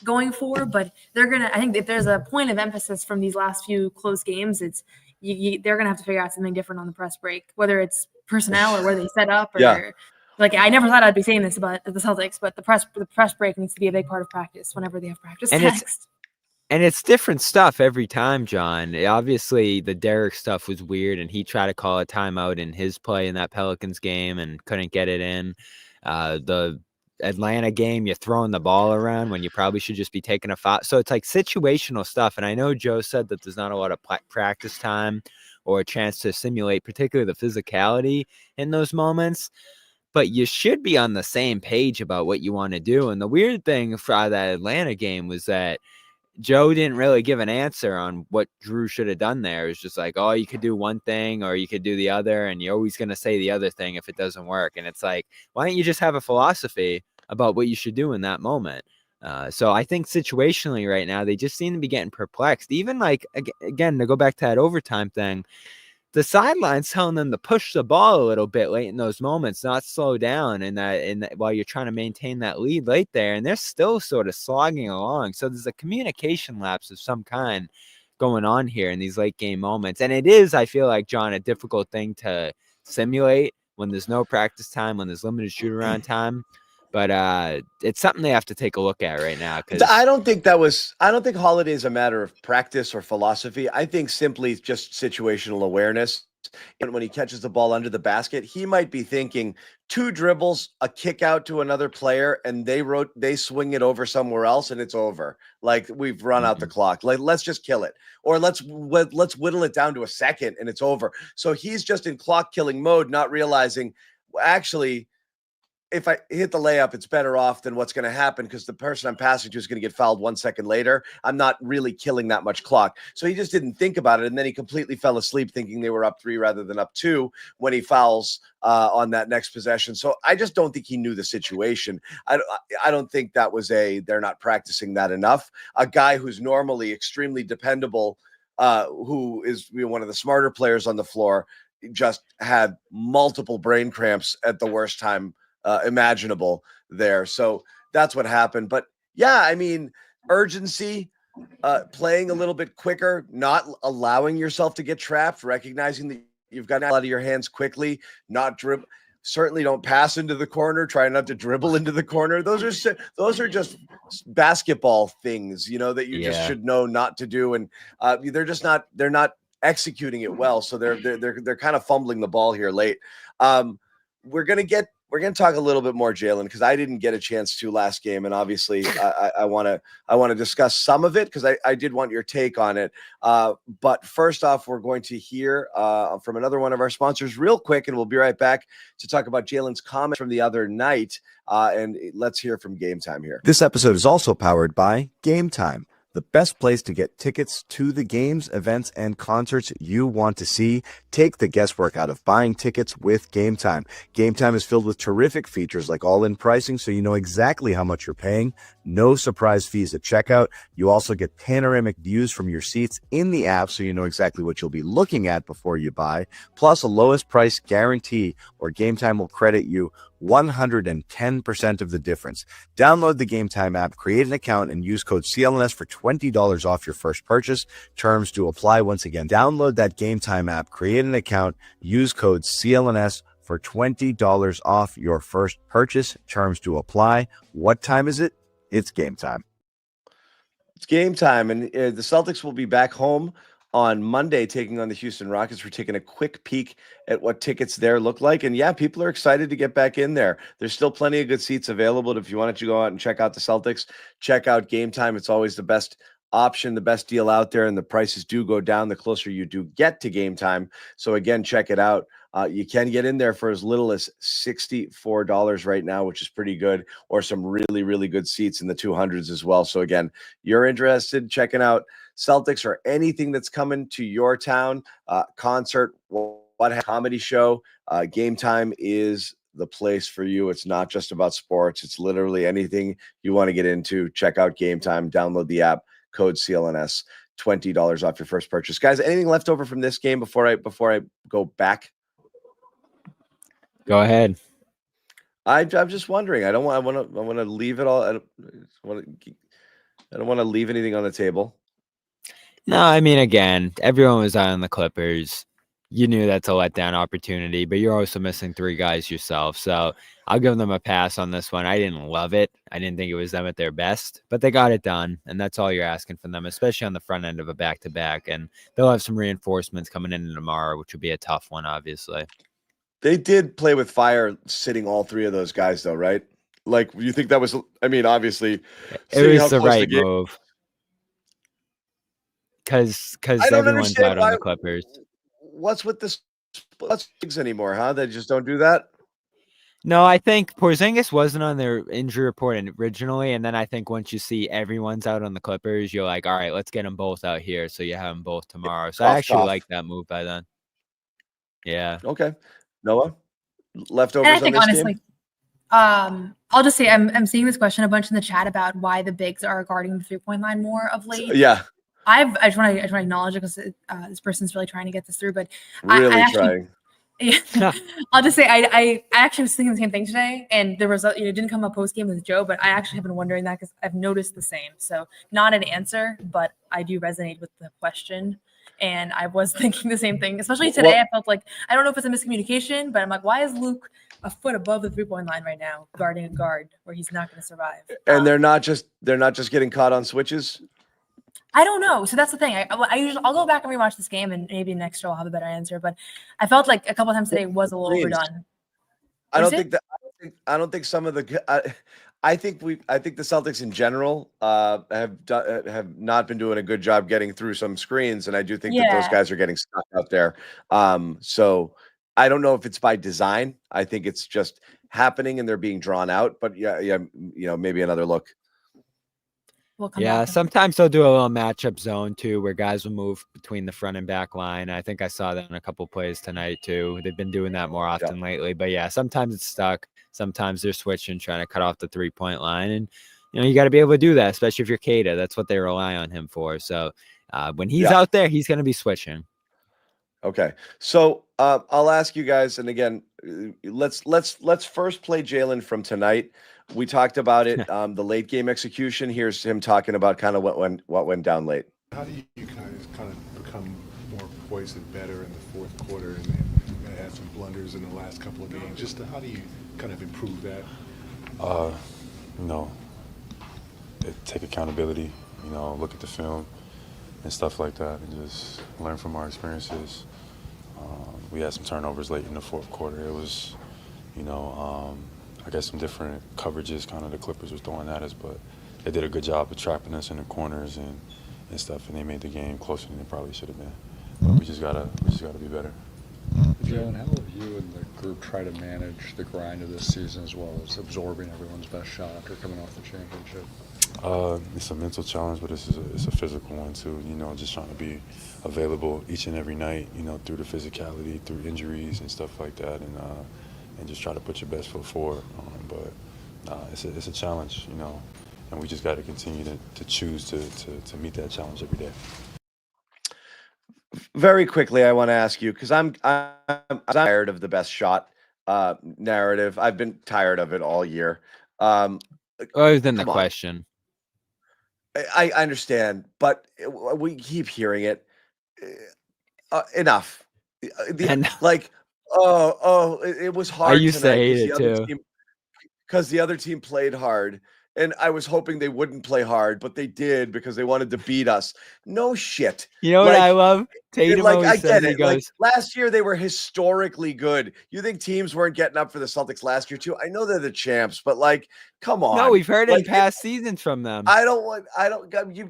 going for, but I think if there's a point of emphasis from these last few close games, it's they're going to have to figure out something different on the press break, whether it's personnel or where they set up or like, I never thought I'd be saying this about the Celtics, but the press break needs to be a big part of practice whenever they have practice next. And it's different stuff every time, John. Obviously, the Derek stuff was weird, and he tried to call a timeout in his play in that Pelicans game and couldn't get it in. The Atlanta game, you're throwing the ball around when you probably should just be taking a foul. So it's like situational stuff. And I know Joe said that there's not a lot of practice time or a chance to simulate, particularly the physicality in those moments. But you should be on the same page about what you want to do. And the weird thing for that Atlanta game was that Joe didn't really give an answer on what Drew should have done there. It was just like, oh, you could do one thing or you could do the other, and you're always going to say the other thing if it doesn't work. And it's like, why don't you just have a philosophy about what you should do in that moment? So I think situationally right now, they just seem to be getting perplexed. Even like, again, to go back to that overtime thing, the sideline's telling them to push the ball a little bit late in those moments, not slow down, and while you're trying to maintain that lead late there, and they're still sort of slogging along. So there's a communication lapse of some kind going on here in these late game moments, and it is, I feel like, John, a difficult thing to simulate when there's no practice time, when there's limited shoot around time. But it's something they have to take a look at right now. Because I don't think Holiday is a matter of practice or philosophy. I think simply just situational awareness. And when he catches the ball under the basket, he might be thinking 2 dribbles, a kick out to another player, and they swing it over somewhere else, and it's over. Like, we've run out the clock. Like, let's just kill it, or let's whittle it down to a second, and it's over. So he's just in clock killing mode, not realizing actually, if I hit the layup, it's better off than what's going to happen because the person I'm passing to is going to get fouled 1 second later. I'm not really killing that much clock. So he just didn't think about it. And then he completely fell asleep thinking they were up 3 rather than up 2 when he fouls on that next possession. So I just don't think he knew the situation. I don't think that was they're not practicing that enough. A guy who's normally extremely dependable, who is one of the smarter players on the floor, just had multiple brain cramps at the worst time imaginable there. So that's what happened. But yeah, I mean, urgency, playing a little bit quicker, not allowing yourself to get trapped, recognizing that you've got out of your hands quickly, not dribble. Certainly don't pass into the corner. Try not to dribble into the corner. Those are just basketball things, that you just should know not to do. And they're not executing it well. So they're kind of fumbling the ball here late. We're going to talk a little bit more, Jalen, because I didn't get a chance to last game, and obviously I want to discuss some of it because I did want your take on it. But first off, we're going to hear from another one of our sponsors real quick, and we'll be right back to talk about Jalen's comment from the other night. And let's hear from Game Time here. This episode is also powered by Game Time, the best place to get tickets to the games, events, and concerts you want to see. Take the guesswork out of buying tickets with Game Time. Game Time is filled with terrific features like all-in pricing, so you know exactly how much you're paying. No surprise fees at checkout. You also get panoramic views from your seats in the app, so you know exactly what you'll be looking at before you buy. Plus a lowest price guarantee, or Game Time will credit you 110% of the difference. Download the Game Time app, create an account, and use code CLNS for $20 off your first purchase. Terms do apply. Once again, download that Game Time app, create an account, use code CLNS for $20 off your first purchase. Terms do apply. What time is it? It's game time. It's game time, and the Celtics will be back home on Monday taking on the Houston Rockets. We're taking a quick peek at what tickets there look like. And yeah, people are excited to get back in there. There's still plenty of good seats available. If you wanted to go out and check out the Celtics, check out Game Time. It's always the best option, the best deal out there, and the prices do go down the closer you do get to Game Time. So again, check it out. You can get in there for as little as $64 right now, which is pretty good, or some really, really good seats in the 200s as well. So again, you're interested in checking out Celtics or anything that's coming to your town, concert, comedy show, Game Time is the place for you. It's not just about sports. It's literally anything you want to get into. Check out Game Time, download the app, code CLNS, $20 off your first purchase. Guys, anything left over from this game before I go back? Go ahead. I'm just wondering. I want to leave it all. I don't want to leave anything on the table. No, I mean, again, everyone was on the Clippers. You knew that's a letdown opportunity, but you're also missing 3 guys yourself. So I'll give them a pass on this one. I didn't love it. I didn't think it was them at their best, but they got it done. And that's all you're asking from them, especially on the front end of a back-to-back. And they'll have some reinforcements coming in tomorrow, which will be a tough one, obviously. They did play with fire sitting all 3 of those guys, though, right? Like, you think that was, I mean, obviously, it was the right move. Because everyone's out on the Clippers. What's with this? Let's anymore, huh? They just don't do that. No, I think Porzingis wasn't on their injury report originally, and then I think once you see everyone's out on the Clippers, you're like, all right, let's get them both out here, so you have them both tomorrow. So I actually like that move by then. Yeah. Okay. Noah, And I leftovers on think this honestly, game? I'll just say I'm seeing this question a bunch in the chat about why the bigs are guarding the 3-point line more of late. Yeah. I just want to acknowledge it because this person's really trying to get this through, but Really I actually, trying. Yeah, I'll just say I actually was thinking the same thing today, and the result it didn't come up post game with Joe, but I actually have been wondering that because I've noticed the same. So not an answer, but I do resonate with the question, and I was thinking the same thing. Especially today, I felt like I don't know if it's a miscommunication, but I'm like, why is Luke a foot above the 3-point line right now, guarding a guard where he's not going to survive? And they're not just getting caught on switches. I don't know. So that's the thing. I'll go back and rewatch this game, and maybe next show I'll have a better answer. But I felt like a couple times today was a little overdone. I don't think some of the. I think the Celtics in general have not been doing a good job getting through some screens, and I do think that those guys are getting stuck out there. So I don't know if it's by design. I think it's just happening, and they're being drawn out. But yeah, maybe another look. Yeah, sometimes they'll do a little matchup zone too, where guys will move between the front and back line. I think I saw that in a couple plays tonight too. They've been doing that more often lately. But yeah, sometimes it's stuck. Sometimes they're switching, trying to cut off the 3-point line, and you got to be able to do that, especially if you're Kada. That's what they rely on him for. So when he's out there, he's going to be switching. Okay, so I'll ask you guys, and again, let's first play Jaylen from tonight. We talked about it, the late game execution. Here's him talking about kind of what went down late. How do you kind of become more poised and better in the fourth quarter, and had some blunders in the last couple of games? Just how do you kind of improve that? Take accountability. Look at the film and stuff like that, and just learn from our experiences. We had some turnovers late in the fourth quarter. It was, I guess some different coverages kind of the Clippers was throwing at us, but they did a good job of trapping us in the corners and stuff, and they made the game closer than it probably should have been. But we just gotta be better. Jaylen, how have you and the group try to manage the grind of this season as well as absorbing everyone's best shot after coming off the championship? It's a mental challenge, but it's a physical one too. Just trying to be available each and every night. Through the physicality, through injuries and stuff like that, and just try to put your best foot forward. But it's a challenge, and we just got to continue to choose to meet that challenge every day. Very quickly, I want to ask you, because I'm tired of the best shot narrative. I've been tired of it all year. Other than the question. I understand, but we keep hearing it. Enough. It was hard. I used to hate it too. Because the other team played hard. And I was hoping they wouldn't play hard, but they did because they wanted to beat us. No shit. You know what I love? Tatum I get it. Goes, last year they were historically good. You think teams weren't getting up for the Celtics last year too? I know they're the champs, but come on. No, we've heard it in past seasons from them.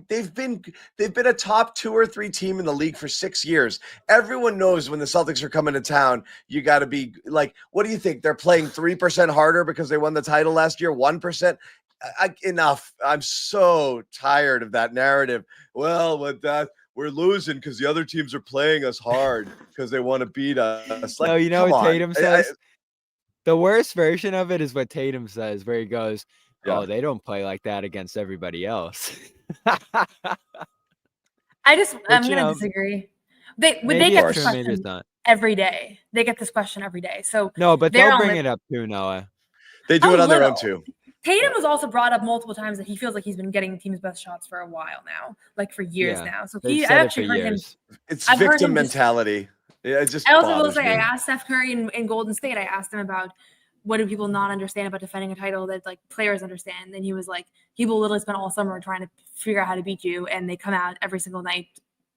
They've been a top 2 or 3 team in the league for 6 years. Everyone knows when the Celtics are coming to town, you got to be what do you think? They're playing 3% harder because they won the title last year, 1%. Enough. I'm so tired of that narrative. Well, with that, we're losing because the other teams are playing us hard because they want to beat us. No, you know what Tatum says? The worst version of it is what Tatum says, where he goes, "Oh, they don't play like that against everybody else." I'm gonna disagree. They get this question every day. They get this question every day. So no, but they'll bring it up too, Noah. They do it on their own too. Tatum has also brought up multiple times that he feels like he's been getting the team's best shots for a while now, for years now. So I've actually heard him. It's victim mentality. I also will say, I asked Steph Curry in Golden State. I asked him about what do people not understand about defending a title that players understand, and he was like, people literally spent all summer trying to figure out how to beat you, and they come out every single night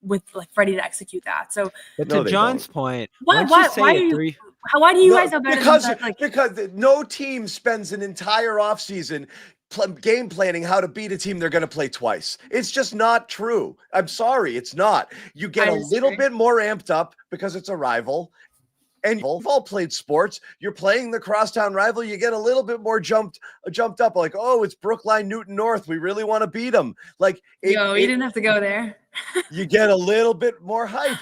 with ready to execute that. So, but to John's point, why do you guys know better than that? Because no team spends an entire offseason game planning how to beat a team they're going to play twice. It's just not true. I'm sorry, it's not. You get a little bit more amped up because it's a rival. And you've all played sports. You're playing the crosstown rival. You get a little bit more jumped up. Like, oh, it's Brookline Newton North. We really want to beat them. Like, You didn't have to go there. you get a little bit more hyped.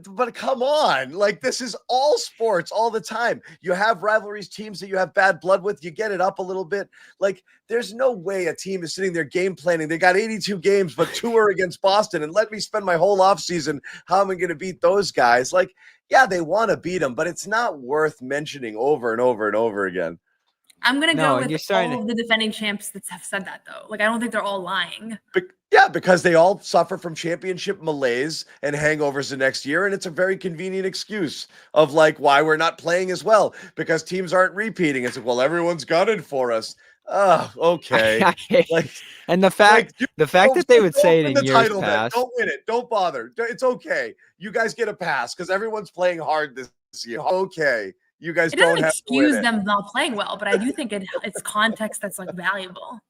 But come on, like this is all sports all the time. You have rivalries, teams that you have bad blood with. You get it up a little bit. Like there's no way a team is sitting there game planning. They got 82 games, but 2 are against Boston, and let me spend my whole offseason how am I going to beat those guys? Like, yeah, they want to beat them, but it's not worth mentioning over and over and over again. I'm going to go with all of the defending champs that have said that, though. Like, I don't think they're all lying. Yeah, because they all suffer from championship malaise and hangovers the next year. And it's a very convenient excuse of like why we're not playing as well because teams aren't repeating. It's like, well, everyone's gunning for us. Oh, okay. Like, and the fact that they would say it in years past. Don't win it. Don't bother. It's okay. You guys get a pass because everyone's playing hard this year. Okay. You guys don't have to excuse win them not playing well, but I do think it's context that's like valuable.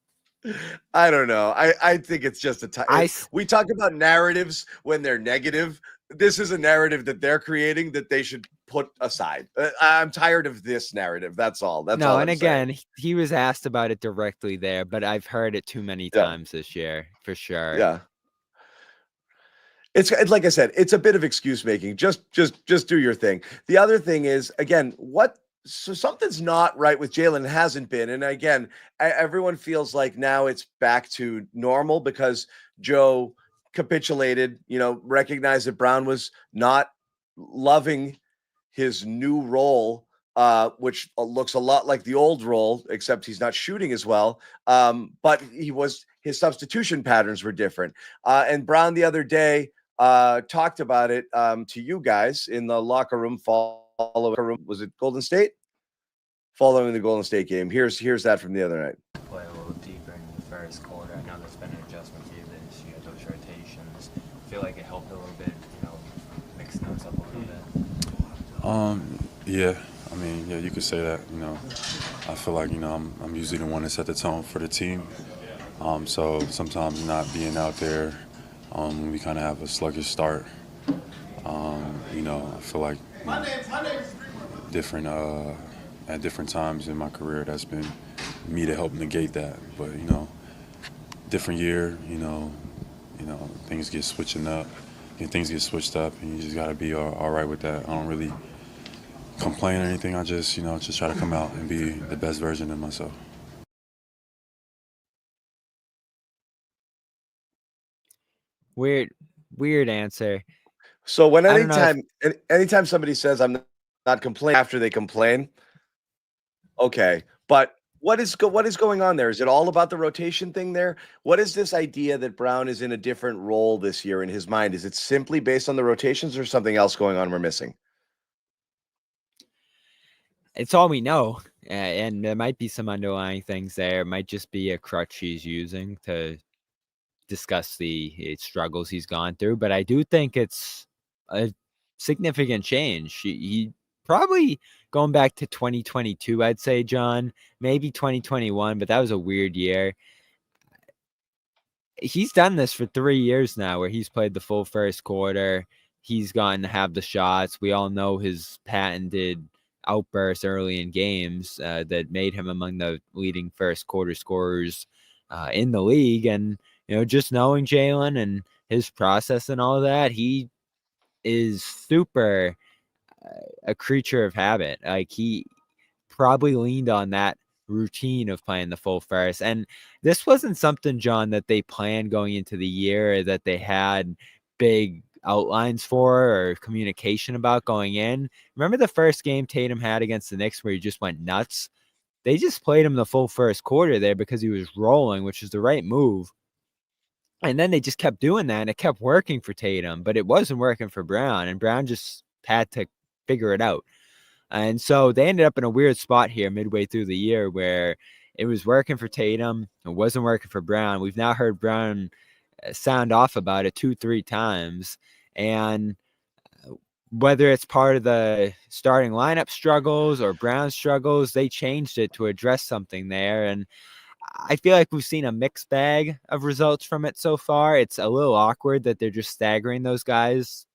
I don't know. I think it's just we talk about narratives when they're negative. This is a narrative that they're creating that they should put aside. I'm tired of this narrative. That's all. That's all. And again, he was asked about it directly there, but I've heard it too many times this year for sure. Yeah. It's like I said, it's a bit of excuse making. Just do your thing. The other thing is, again, so something's not right with Jaylen, hasn't been. And again, everyone feels like now it's back to normal because Joe capitulated, recognized that Brown was not loving his new role, which looks a lot like the old role, except he's not shooting as well. But his substitution patterns were different. And Brown the other day talked about it to you guys in the locker room. Was it Golden State? Following the Golden State game. Here's that from the other night. Play a little deeper in the first quarter. I know there's been an adjustment for you this year, those rotations. I feel like it helped a little bit, mixing those up a little bit. Yeah. I mean, yeah, you could say that. I feel like I'm usually the one that set the tone for the team. So sometimes not being out there when we kind of have a sluggish start. I feel like at different times in my career, that's been me to help negate that. But different year, things get switching up, and things get switched up, and you just got to be all right with that. I don't really complain or anything. I just try to come out and be the best version of myself. Weird answer. So anytime somebody says I'm not complaining after they complain, okay. But what is going on there? Is it all about the rotation thing there? What is this idea that Brown is in a different role this year in his mind? Is it simply based on the rotations or something else going on we're missing? It's all we know. And there might be some underlying things there. It might just be a crutch he's using to discuss the struggles he's gone through. But I do think it's a significant change. He probably going back to 2022, I'd say, John, maybe 2021, but that was a weird year. He's done this for 3 years now where he's played the full first quarter. He's gotten to have the shots. We all know his patented outbursts early in games that made him among the leading first quarter scorers in the league. And, just knowing Jaylen and his process and all that, he is super a creature of habit. Like he probably leaned on that routine of playing the full first. And this wasn't something, John, that they planned going into the year or that they had big outlines for or communication about going in. Remember the first game Tatum had against the Knicks where he just went nuts? They just played him the full first quarter there because he was rolling, which is the right move. And then they just kept doing that, and it kept working for Tatum, but it wasn't working for Brown, and Brown just had to figure it out. And so they ended up in a weird spot here midway through the year where it was working for Tatum. It wasn't working for Brown. We've now heard Brown sound off about it 2-3 times. And whether it's part of the starting lineup struggles or Brown struggles, they changed it to address something there. And I feel like we've seen a mixed bag of results from it so far. It's a little awkward that they're just staggering those guys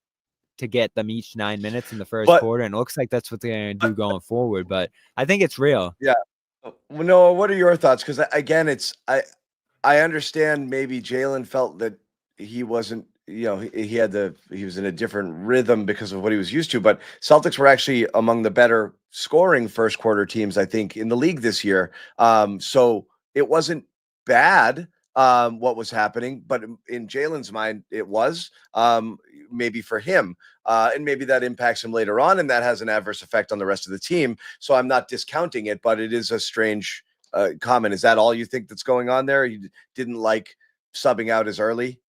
to get them each 9 minutes in the first But- quarter, and it looks like that's what they're going to do going forward. But I think it's real. Yeah. Well, Noah, what are your thoughts? Because again, I understand maybe Jaylen felt that he wasn't, he was in a different rhythm because of what he was used to, but Celtics were actually among the better scoring first quarter teams, I think, in the league this year. So it wasn't bad, what was happening, but in Jaylen's mind, it was, maybe for him. And maybe that impacts him later on, and that has an adverse effect on the rest of the team. So I'm not discounting it, but it is a strange comment. Is that all you think that's going on there? You didn't like subbing out as early?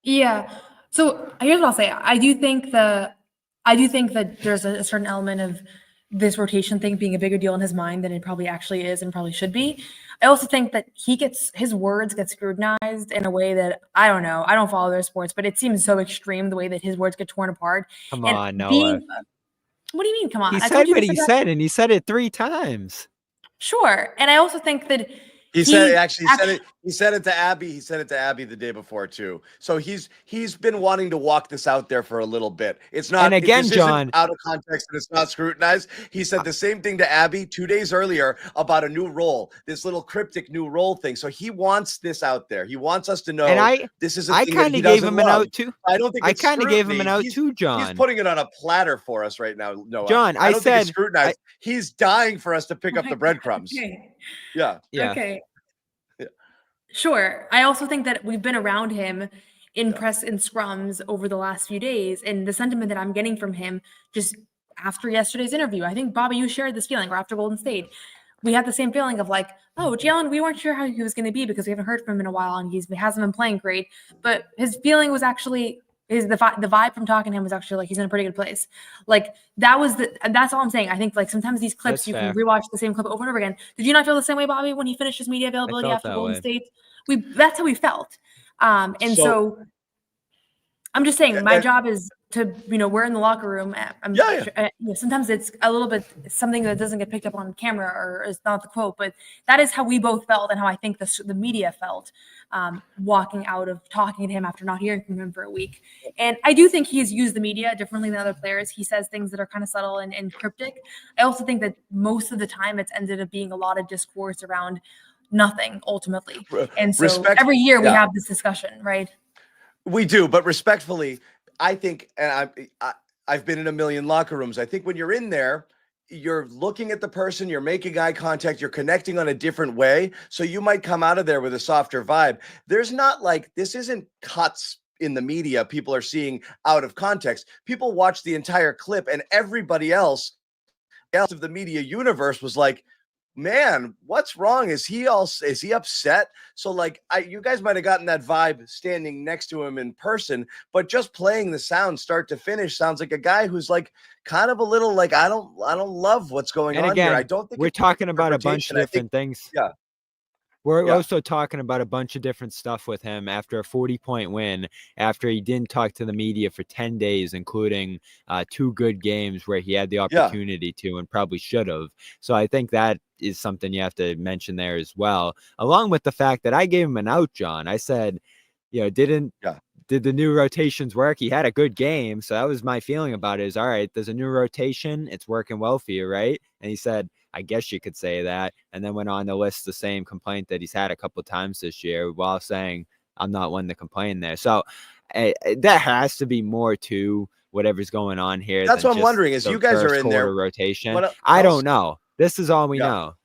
Yeah. So here's what I'll say. I do think that there's a certain element of this rotation thing being a bigger deal in his mind than it probably actually is and probably should be. I also think that his words get scrutinized in a way that I don't know. I don't follow their sports, but it seems so extreme the way that his words get torn apart. Come And on, Noah. what do you mean? Come on. He I said told you what this he about- said, and he said it 3 times. Sure. And I also think that He said it. He said it to Abby. He said it to Abby the day before too. So he's been wanting to walk this out there for a little bit. It's not. And again, this isn't John, out of context and it's not scrutinized. He said the same thing to Abby 2 days earlier about a new role, this little cryptic new role thing. So he wants this out there. He wants us to know. And this is. A I thing kind that of he gave doesn't him an love. out too. I don't think I it's kind of gave him an out scrutiny. too, John. He's putting it on a platter for us right now, Noah. John, I don't think it's said scrutinized. He's dying for us to pick up the breadcrumbs. Okay. Yeah. Okay. Sure. I also think that we've been around him in press and scrums over the last few days, and the sentiment that I'm getting from him just after yesterday's interview, I think, Bobby, you shared this feeling, or after Golden State, we had the same feeling of like, oh, Jaylen, we weren't sure how he was going to be because we haven't heard from him in a while, and he hasn't been playing great. But his feeling was actually the vibe from talking to him was actually like he's in a pretty good place. Like that's all I'm saying. I think like sometimes these clips That's you fair. can rewatch the same clip over and over again. Did you not feel the same way, Bobby, when he finished his media availability felt after that Golden way. State? That's how we felt. And so I'm just saying my job is to, we're in the locker room. Sometimes it's a little bit something that doesn't get picked up on camera or is not the quote, but that is how we both felt and how I think the media felt walking out of talking to him after not hearing from him for a week. And I do think he's used the media differently than other players. He says things that are kind of subtle and cryptic. I also think that most of the time it's ended up being a lot of discourse around nothing ultimately. And so every year we have this discussion, right? We do, but respectfully, I think, and I've been in a million locker rooms. I think when you're in there, you're looking at the person, you're making eye contact, you're connecting on a different way. So you might come out of there with a softer vibe. There's not like, this isn't cuts in the media people are seeing out of context. People watch the entire clip, and everybody else of the media universe was like, man, what's wrong? Is he upset? So like you guys might have gotten that vibe standing next to him in person, but just playing the sound start to finish sounds like a guy who's like kind of a little like, I don't love what's going on again, here. I don't think we're talking about a bunch of different things. Yeah. We're also talking about a bunch of different stuff with him after a 40-point win, after he didn't talk to the media for 10 days, including 2 good games where he had the opportunity to and probably should have. So I think that is something you have to mention there as well, along with the fact that I gave him an out, John. I said, did the new rotations work? He had a good game. So that was my feeling about it is, all right, there's a new rotation. It's working well for you, right? And he said, I guess you could say that. And then went on to list the same complaint that he's had a couple of times this year while saying, I'm not one to complain there. So that has to be more to whatever's going on here. That's what I'm wondering is you guys are in there. Rotation. I don't know. This is all we know.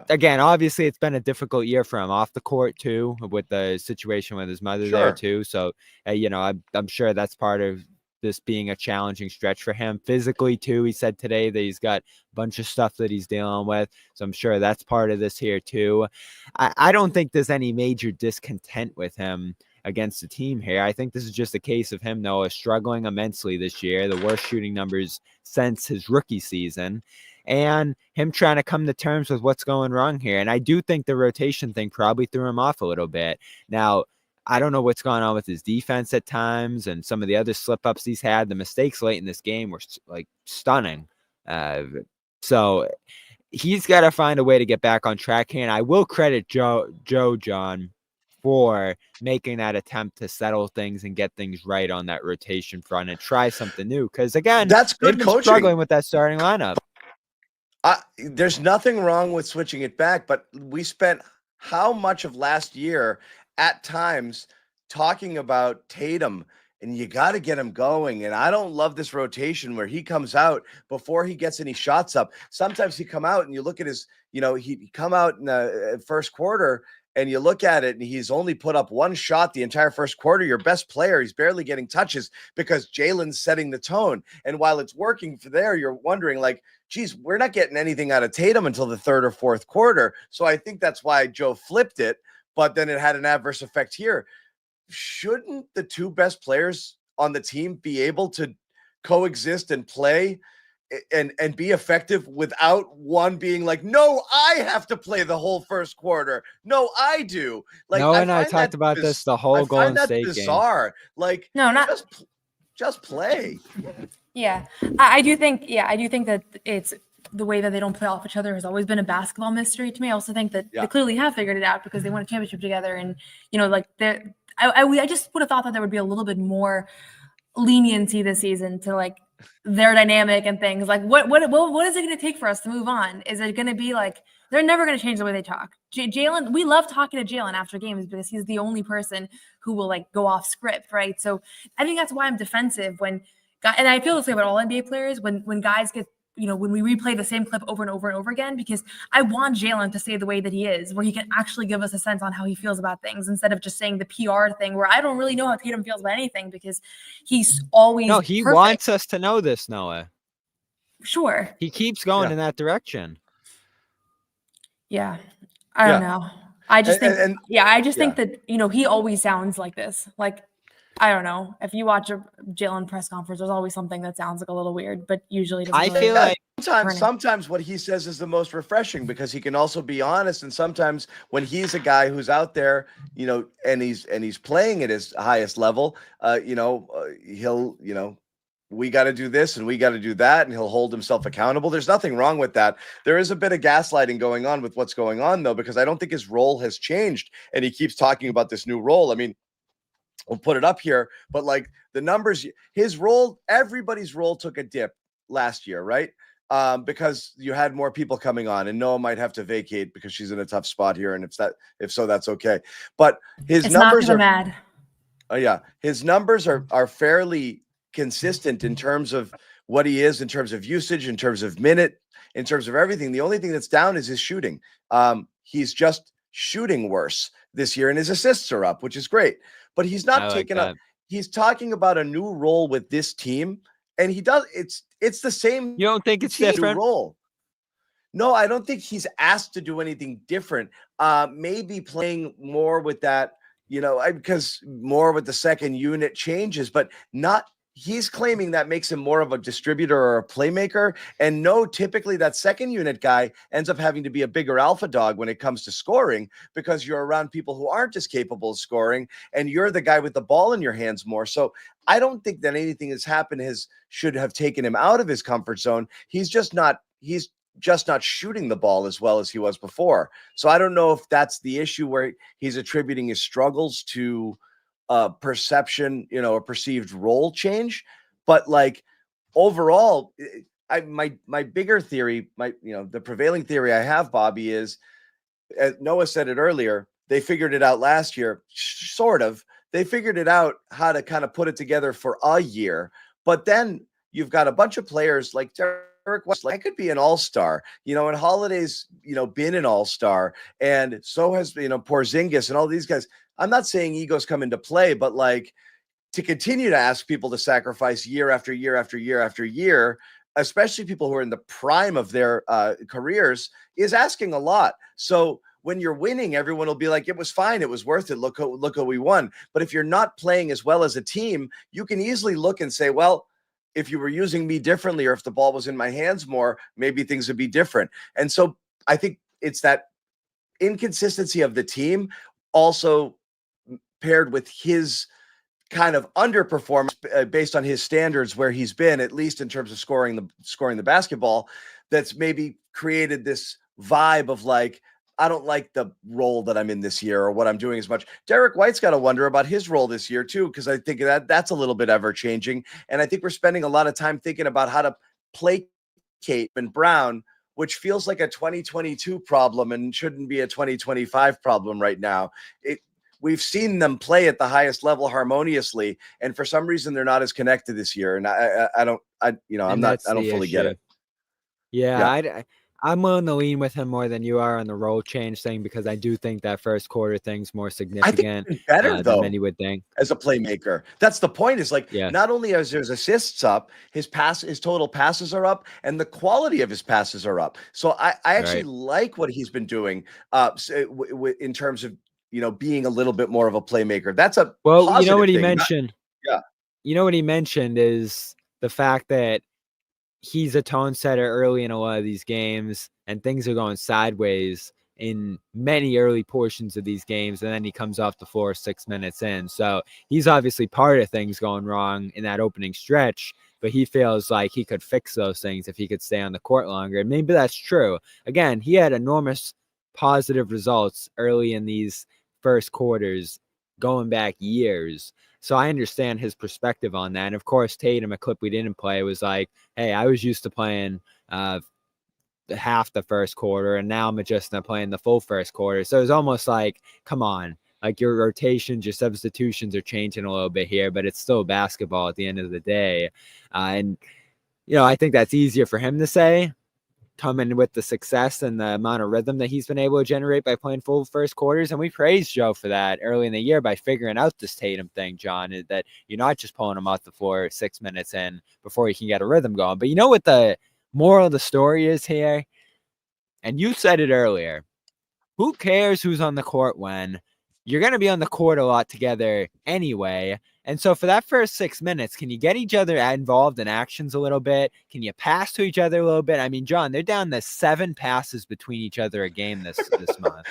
Again, obviously, it's been a difficult year for him off the court, too, with the situation with his mother there, too. So, I'm sure that's part of this being a challenging stretch for him physically, too. He said today that he's got a bunch of stuff that he's dealing with. So I'm sure that's part of this here, too. I don't think there's any major discontent with him against the team here. I think this is just a case of him, Noah, struggling immensely this year, the worst shooting numbers since his rookie season, and him trying to come to terms with what's going wrong here. And I do think the rotation thing probably threw him off a little bit. Now, I don't know what's going on with his defense at times and some of the other slip-ups he's had. The mistakes late in this game were like stunning. So he's got to find a way to get back on track here. And I will credit Joe, John, before making that attempt to settle things and get things right on that rotation front and try something new. Because again, That's good they've been coaching. struggling with that starting lineup. There's nothing wrong with switching it back, but we spent how much of last year at times talking about Tatum, and you got to get him going. And I don't love this rotation where he comes out before he gets any shots up. Sometimes he come out and you look at his, he come out in the first quarter and you look at it and he's only put up one shot the entire first quarter. Your best player, he's barely getting touches because Jalen's setting the tone. And while it's working for there, you're wondering like, geez, we're not getting anything out of Tatum until the third or fourth quarter. So I think that's why Joe flipped it, but then it had an adverse effect here. Shouldn't the two best players on the team be able to coexist and play and be effective without one being like, no, I have to play the whole first quarter. No, I do. Like Noah and I talked about this the whole Golden State game. Bizarre. Like, no, not just play. Yeah, I do think that it's the way that they don't play off each other has always been a basketball mystery to me. I also think that they clearly have figured it out because they won a championship together, and like I just would have thought that there would be a little bit more leniency this season to like their dynamic and things. Like what is it going to take for us to move on? Is it going to be like they're never going to change the way they talk? Jaylen, we love talking to Jaylen after games because he's the only person who will like go off script, right? So I think that's why I'm defensive when. And I feel this way about all NBA players when guys get, when we replay the same clip over and over and over again, because I want Jaylen to say the way that he is, where he can actually give us a sense on how he feels about things instead of just saying the PR thing where I don't really know how Tatum feels about anything because he's always he perfect. wants us to know this, Noah. Sure. He keeps going in that direction. Yeah. I don't know. I just think, think that, he always sounds like this. Like, I don't know. If you watch a Jaylen press conference, there's always something that sounds like a little weird, but usually doesn't. I feel like sometimes what he says is the most refreshing because he can also be honest. And sometimes when he's a guy who's out there, and he's playing at his highest level, he'll, we got to do this and we got to do that, and he'll hold himself accountable. There's nothing wrong with that. There is a bit of gaslighting going on with what's going on though, because I don't think his role has changed, and he keeps talking about this new role. I mean, we'll put it up here, but like the numbers, his role, everybody's role took a dip last year, right? Because you had more people coming on, and Noah might have to vacate because she's in a tough spot here. And if so, that's okay. But his numbers are mad. His numbers are fairly consistent in terms of what he is, in terms of usage, in terms of minute, in terms of everything. The only thing that's down is his shooting. He's just shooting worse this year, and his assists are up, which is great. But he's not taking up. He's talking about a new role with this team, and he does. It's the same. You don't think it's different? Role? No, I don't think he's asked to do anything different. Maybe playing more with that, because more with the second unit changes, but not. He's claiming that makes him more of a distributor or a playmaker. And no, typically that second unit guy ends up having to be a bigger alpha dog when it comes to scoring because you're around people who aren't as capable of scoring, and you're the guy with the ball in your hands more. So I don't think that anything that's happened should have taken him out of his comfort zone. He's just not shooting the ball as well as he was before. So I don't know if that's the issue where he's attributing his struggles to perception, a perceived role change, but like overall, my bigger theory, the prevailing theory I have, Bobby, is, as Noah said it earlier, they figured it out last year, sort of. They figured it out how to kind of put it together for a year, but then you've got a bunch of players like Derek West, like could be an all-star, and Holiday's, been an all-star, and so has, Porzingis and all these guys. I'm not saying egos come into play, but like to continue to ask people to sacrifice year after year after year after year, especially people who are in the prime of their careers, is asking a lot. So when you're winning, everyone will be like, it was fine. It was worth it. Look what we won. But if you're not playing as well as a team, you can easily look and say, well, if you were using me differently, or if the ball was in my hands more, maybe things would be different. And so I think it's that inconsistency of the team also paired with his kind of underperformance based on his standards where he's been, at least in terms of scoring the basketball, that's maybe created this vibe of like, I don't like the role that I'm in this year or what I'm doing as much. Derek White's got to wonder about his role this year too, because I think that's a little bit ever changing. And I think we're spending a lot of time thinking about how to placate and Brown, which feels like a 2022 problem and shouldn't be a 2025 problem right now. We've seen them play at the highest level harmoniously, and for some reason they're not as connected this year. And I don't fully get it. Yeah, I'm willing to lean with him more than you are on the role change thing, because I do think that first quarter thing's more significant. I think better though, than many would think. As a playmaker. That's the point. Is like, Yeah. not only is his assists up, his total passes are up, and the quality of his passes are up. So I actually like what he's been doing in terms of, being a little bit more of a playmaker. That's a Well, you know what he thing. mentioned? You know what he mentioned is the fact that he's a tone setter early in a lot of these games, and things are going sideways in many early portions of these games, and then he comes off the floor 6 minutes in. So he's obviously part of things going wrong in that opening stretch, but he feels like he could fix those things if he could stay on the court longer. And maybe that's true. Again, he had enormous positive results early in these first quarters going back years. So I understand his perspective on that. And of course, Tatum, a clip we didn't play, was like, hey, I was used to playing half the first quarter, and now I'm adjusting to playing the full first quarter. So it's almost like, come on, like your rotations, your substitutions are changing a little bit here, but it's still basketball at the end of the day. And, I think that's easier for him to say, coming with the success and the amount of rhythm that he's been able to generate by playing full first quarters. And we praised Joe for that early in the year by figuring out this Tatum thing, John, is that you're not just pulling him off the floor 6 minutes in before you can get a rhythm going. But you know what the moral of the story is here? And you said it earlier. Who cares who's on the court when? You're going to be on the court a lot together anyway. And so for that first 6 minutes, can you get each other involved in actions a little bit? Can you pass to each other a little bit? I mean, John, they're down to 7 passes between each other a game this month.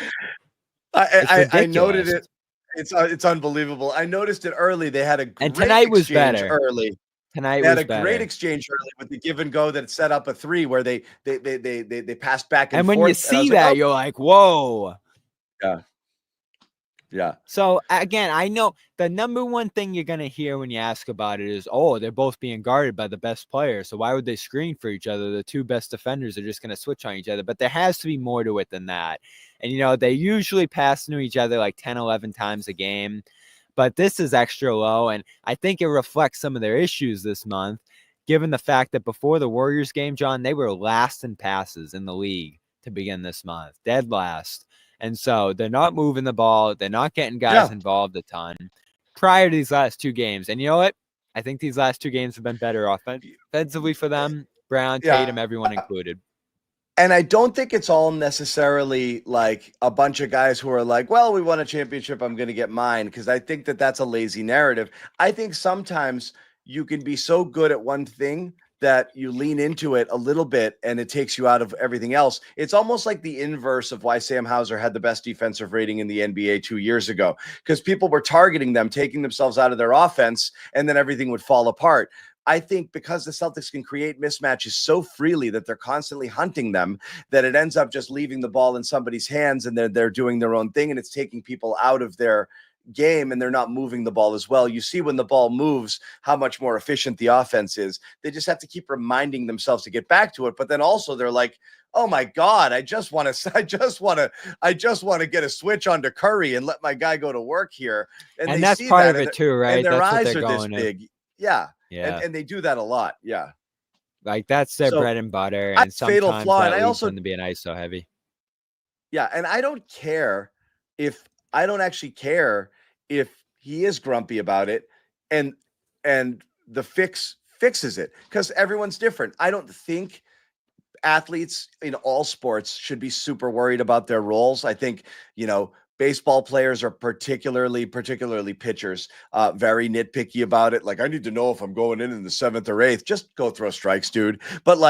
I noted it. It's unbelievable. I noticed it early. They had a great and tonight was exchange better. Early. Tonight they had was a better. Great exchange early with the give and go that set up a three where they passed back and forth. And when you see that, you're like, whoa. Yeah. Yeah. So again, I know the number one thing you're going to hear when you ask about it is, oh, they're both being guarded by the best player. So why would they screen for each other? The two best defenders are just going to switch on each other. But there has to be more to it than that. And, they usually pass to each other like 10, 11 times a game. But this is extra low. And I think it reflects some of their issues this month, given the fact that before the Warriors game, John, they were last in passes in the league to begin this month. Dead last. And so they're not moving the ball. They're not getting guys involved a ton prior to these last 2 games. And you know what? I think these last 2 games have been better offensively for them. Brown, Tatum, everyone included. And I don't think it's all necessarily like a bunch of guys who are like, well, we won a championship, I'm going to get mine. Because I think that that's a lazy narrative. I think sometimes you can be so good at one thing that you lean into it a little bit and it takes you out of everything else. It's almost like the inverse of why Sam Hauser had the best defensive rating in the NBA 2 years ago, because people were targeting them, taking themselves out of their offense, and then everything would fall apart. I think because the Celtics can create mismatches so freely that they're constantly hunting them, that it ends up just leaving the ball in somebody's hands and they're doing their own thing, and it's taking people out of their game and they're not moving the ball as well. You see when the ball moves how much more efficient the offense is. They just have to keep reminding themselves to get back to it. But then also they're like, oh my God, I just want to get a switch onto Curry and let my guy go to work here. And that's part of it too, right? And their that's eyes are this big. Yeah. And they do that a lot. Yeah. Like that's their bread and butter. And sometimes fatal flaw. And I also to be an ISO heavy. Yeah. And I don't actually care if he is grumpy about it and the fixes it, because everyone's different. I don't think athletes in all sports should be super worried about their roles. I think, baseball players are particularly pitchers, very nitpicky about it. Like, I need to know if I'm going in the 7th or 8th. Just go throw strikes, dude. But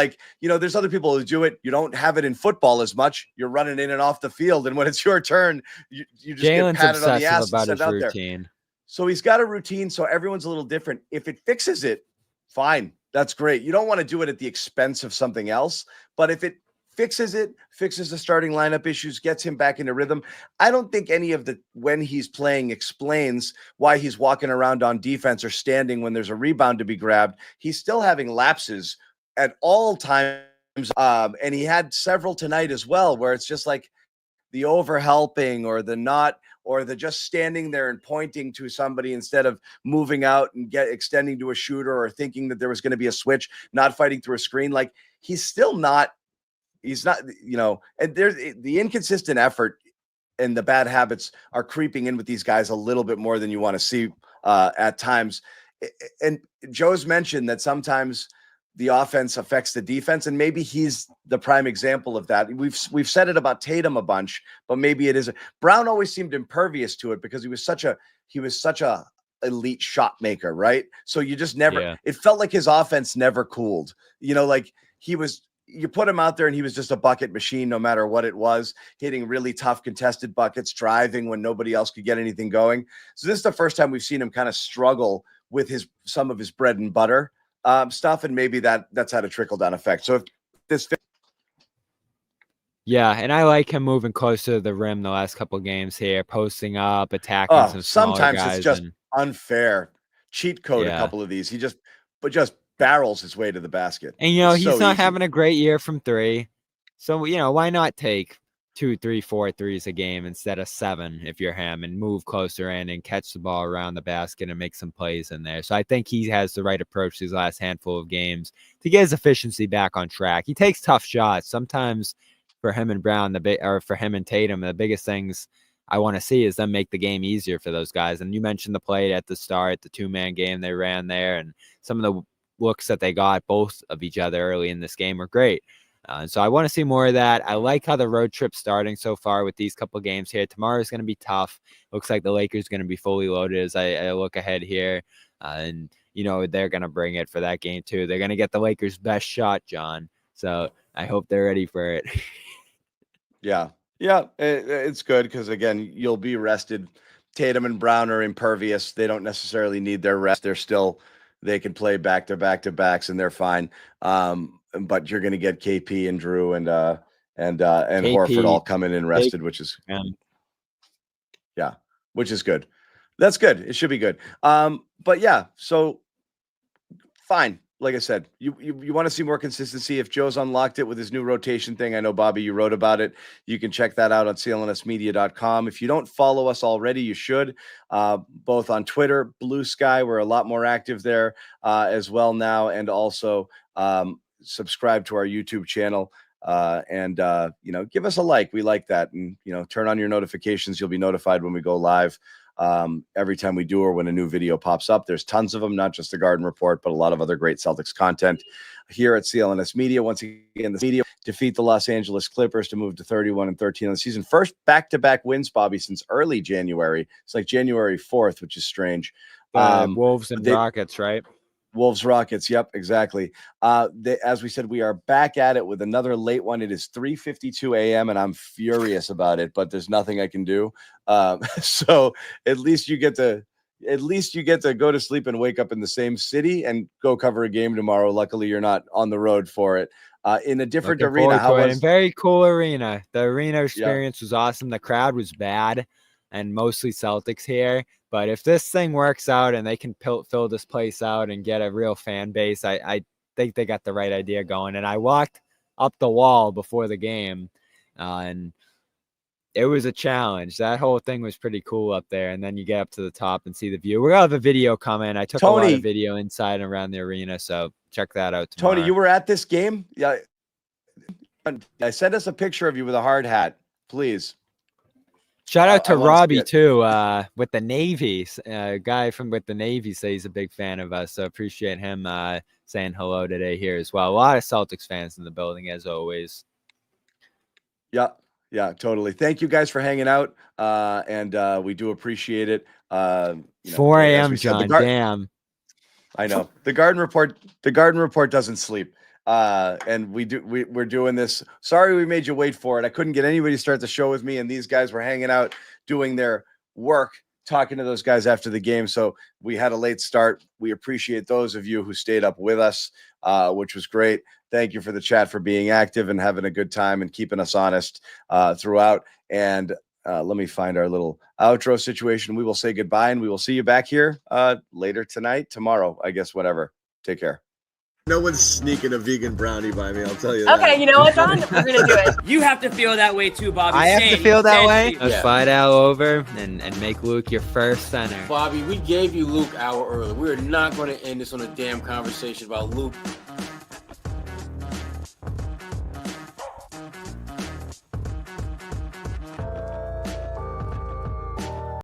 there's other people who do it. You don't have it in football as much. You're running in and off the field, and when it's your turn, you just Jalen's get patted on the ass about and sent his out routine. there. So he's got a routine. So everyone's a little different. If it fixes it, fine. That's great. You don't want to do it at the expense of something else, but if it fixes it, fixes the starting lineup issues, gets him back into rhythm. I don't think any of the when he's playing explains why he's walking around on defense or standing when there's a rebound to be grabbed. He's still having lapses at all times. And he had several tonight as well, where it's just like the overhelping or the not, or the just standing there and pointing to somebody instead of moving out and extending to a shooter or thinking that there was going to be a switch, not fighting through a screen. Like he's not, and there's the inconsistent effort and the bad habits are creeping in with these guys a little bit more than you want to see at times. And Joe's mentioned that sometimes the offense affects the defense, and maybe he's the prime example of that. We've said it about Tatum a bunch, but maybe it is. Brown always seemed impervious to it because he was such a elite shot maker, right? So you just never. It felt like his offense never cooled. Like you put him out there and he was just a bucket machine, no matter what it was, hitting really tough contested buckets, driving when nobody else could get anything going. So this is the first time we've seen him kind of struggle with some of his bread and butter stuff, and maybe that's had a trickle down effect. So if this, and I like him moving closer to the rim the last couple of games here, posting up, attacking some smaller sometimes guys. It's just unfair cheat code. A couple of these, he just barrels his way to the basket, and he's not having a great year from three, so why not take 2, 3, 4 threes a game instead of 7 if you're him, and move closer in and catch the ball around the basket and make some plays in there. So I think he has the right approach these last handful of games to get his efficiency back on track. He takes tough shots. Sometimes for him and Brown, or for him and Tatum, the biggest things I want to see is them make the game easier for those guys. And you mentioned the play at the start, the 2-man game they ran there, and some of the looks that they got both of each other early in this game were great. So I want to see more of that. I like how the road trip's starting so far with these couple of games here. Tomorrow's going to be tough. Looks like the Lakers going to be fully loaded as I look ahead here. And, they're going to bring it for that game too. They're going to get the Lakers' best shot, John. So I hope they're ready for it. Yeah, it's good because, again, you'll be rested. Tatum and Brown are impervious. They don't necessarily need their rest. They can play back-to-backs and they're fine. But you're going to get KP and Drew and Horford all coming in rested, which is which is good. That's good. It should be good. But yeah, so fine. Like I said, you want to see more consistency. If Joe's unlocked it with his new rotation thing, I know, Bobby, you wrote about it. You can check that out on CLNSmedia.com. If you don't follow us already, you should, both on Twitter, Blue Sky. We're a lot more active there as well now. And also subscribe to our YouTube channel and give us a like. We like that. And, turn on your notifications. You'll be notified when we go live. Every time we do or when a new video pops up. There's tons of them, not just the Garden Report, but a lot of other great Celtics content here at CLNS Media. Once again, the media defeat the Los Angeles Clippers to move to 31-13 on the season. First back-to-back wins, Bobby, since early January. It's like January 4th, which is strange. Wolves and Rockets, right? Wolves Rockets. Yep, exactly. As we said, we are back at it with another late one. It is 3:52 a.m. and I'm furious about it, but there's nothing I can do. So at least you get to go to sleep and wake up in the same city and go cover a game tomorrow. Luckily, you're not on the road for it. In a different arena. Very cool arena. The arena experience was awesome. The crowd was bad and mostly Celtics here. But if this thing works out and they can fill this place out and get a real fan base, I think they got the right idea going. And I walked up the wall before the game, and it was a challenge. That whole thing was pretty cool up there. And then you get up to the top and see the view. We're going to have a video coming. I took a lot of video inside and around the arena, so check that out tomorrow. Tony, you were at this game? Yeah. Send us a picture of you with a hard hat, please. Shout out to Robbie too, with the Navy. Guy with the Navy says he's a big fan of us, so appreciate him saying hello today here as well. A lot of Celtics fans in the building as always. Yeah, totally. Thank you guys for hanging out, and we do appreciate it. 4 a.m. John, damn. I know the Garden Report doesn't sleep. And we're doing this. Sorry we made you wait for it. I couldn't get anybody to start the show with me, and these guys were hanging out doing their work, talking to those guys after the game. So we had a late start. We appreciate those of you who stayed up with us, which was great. thank you for the chat, for being active and having a good time and keeping us honest throughout. And let me find our little outro situation. We will say goodbye, and we will see you back here later tonight, tomorrow, I guess, whatever. Take care. No one's sneaking a vegan brownie by me, I'll tell you that. Okay, you know what, John? We're going to do it. You have to feel that way too, Bobby. I have to feel that way. Let's Yeah. slide Al over and make Luke your first center. Bobby, we gave you Luke hour early. We're not going to end this on a damn conversation about Luke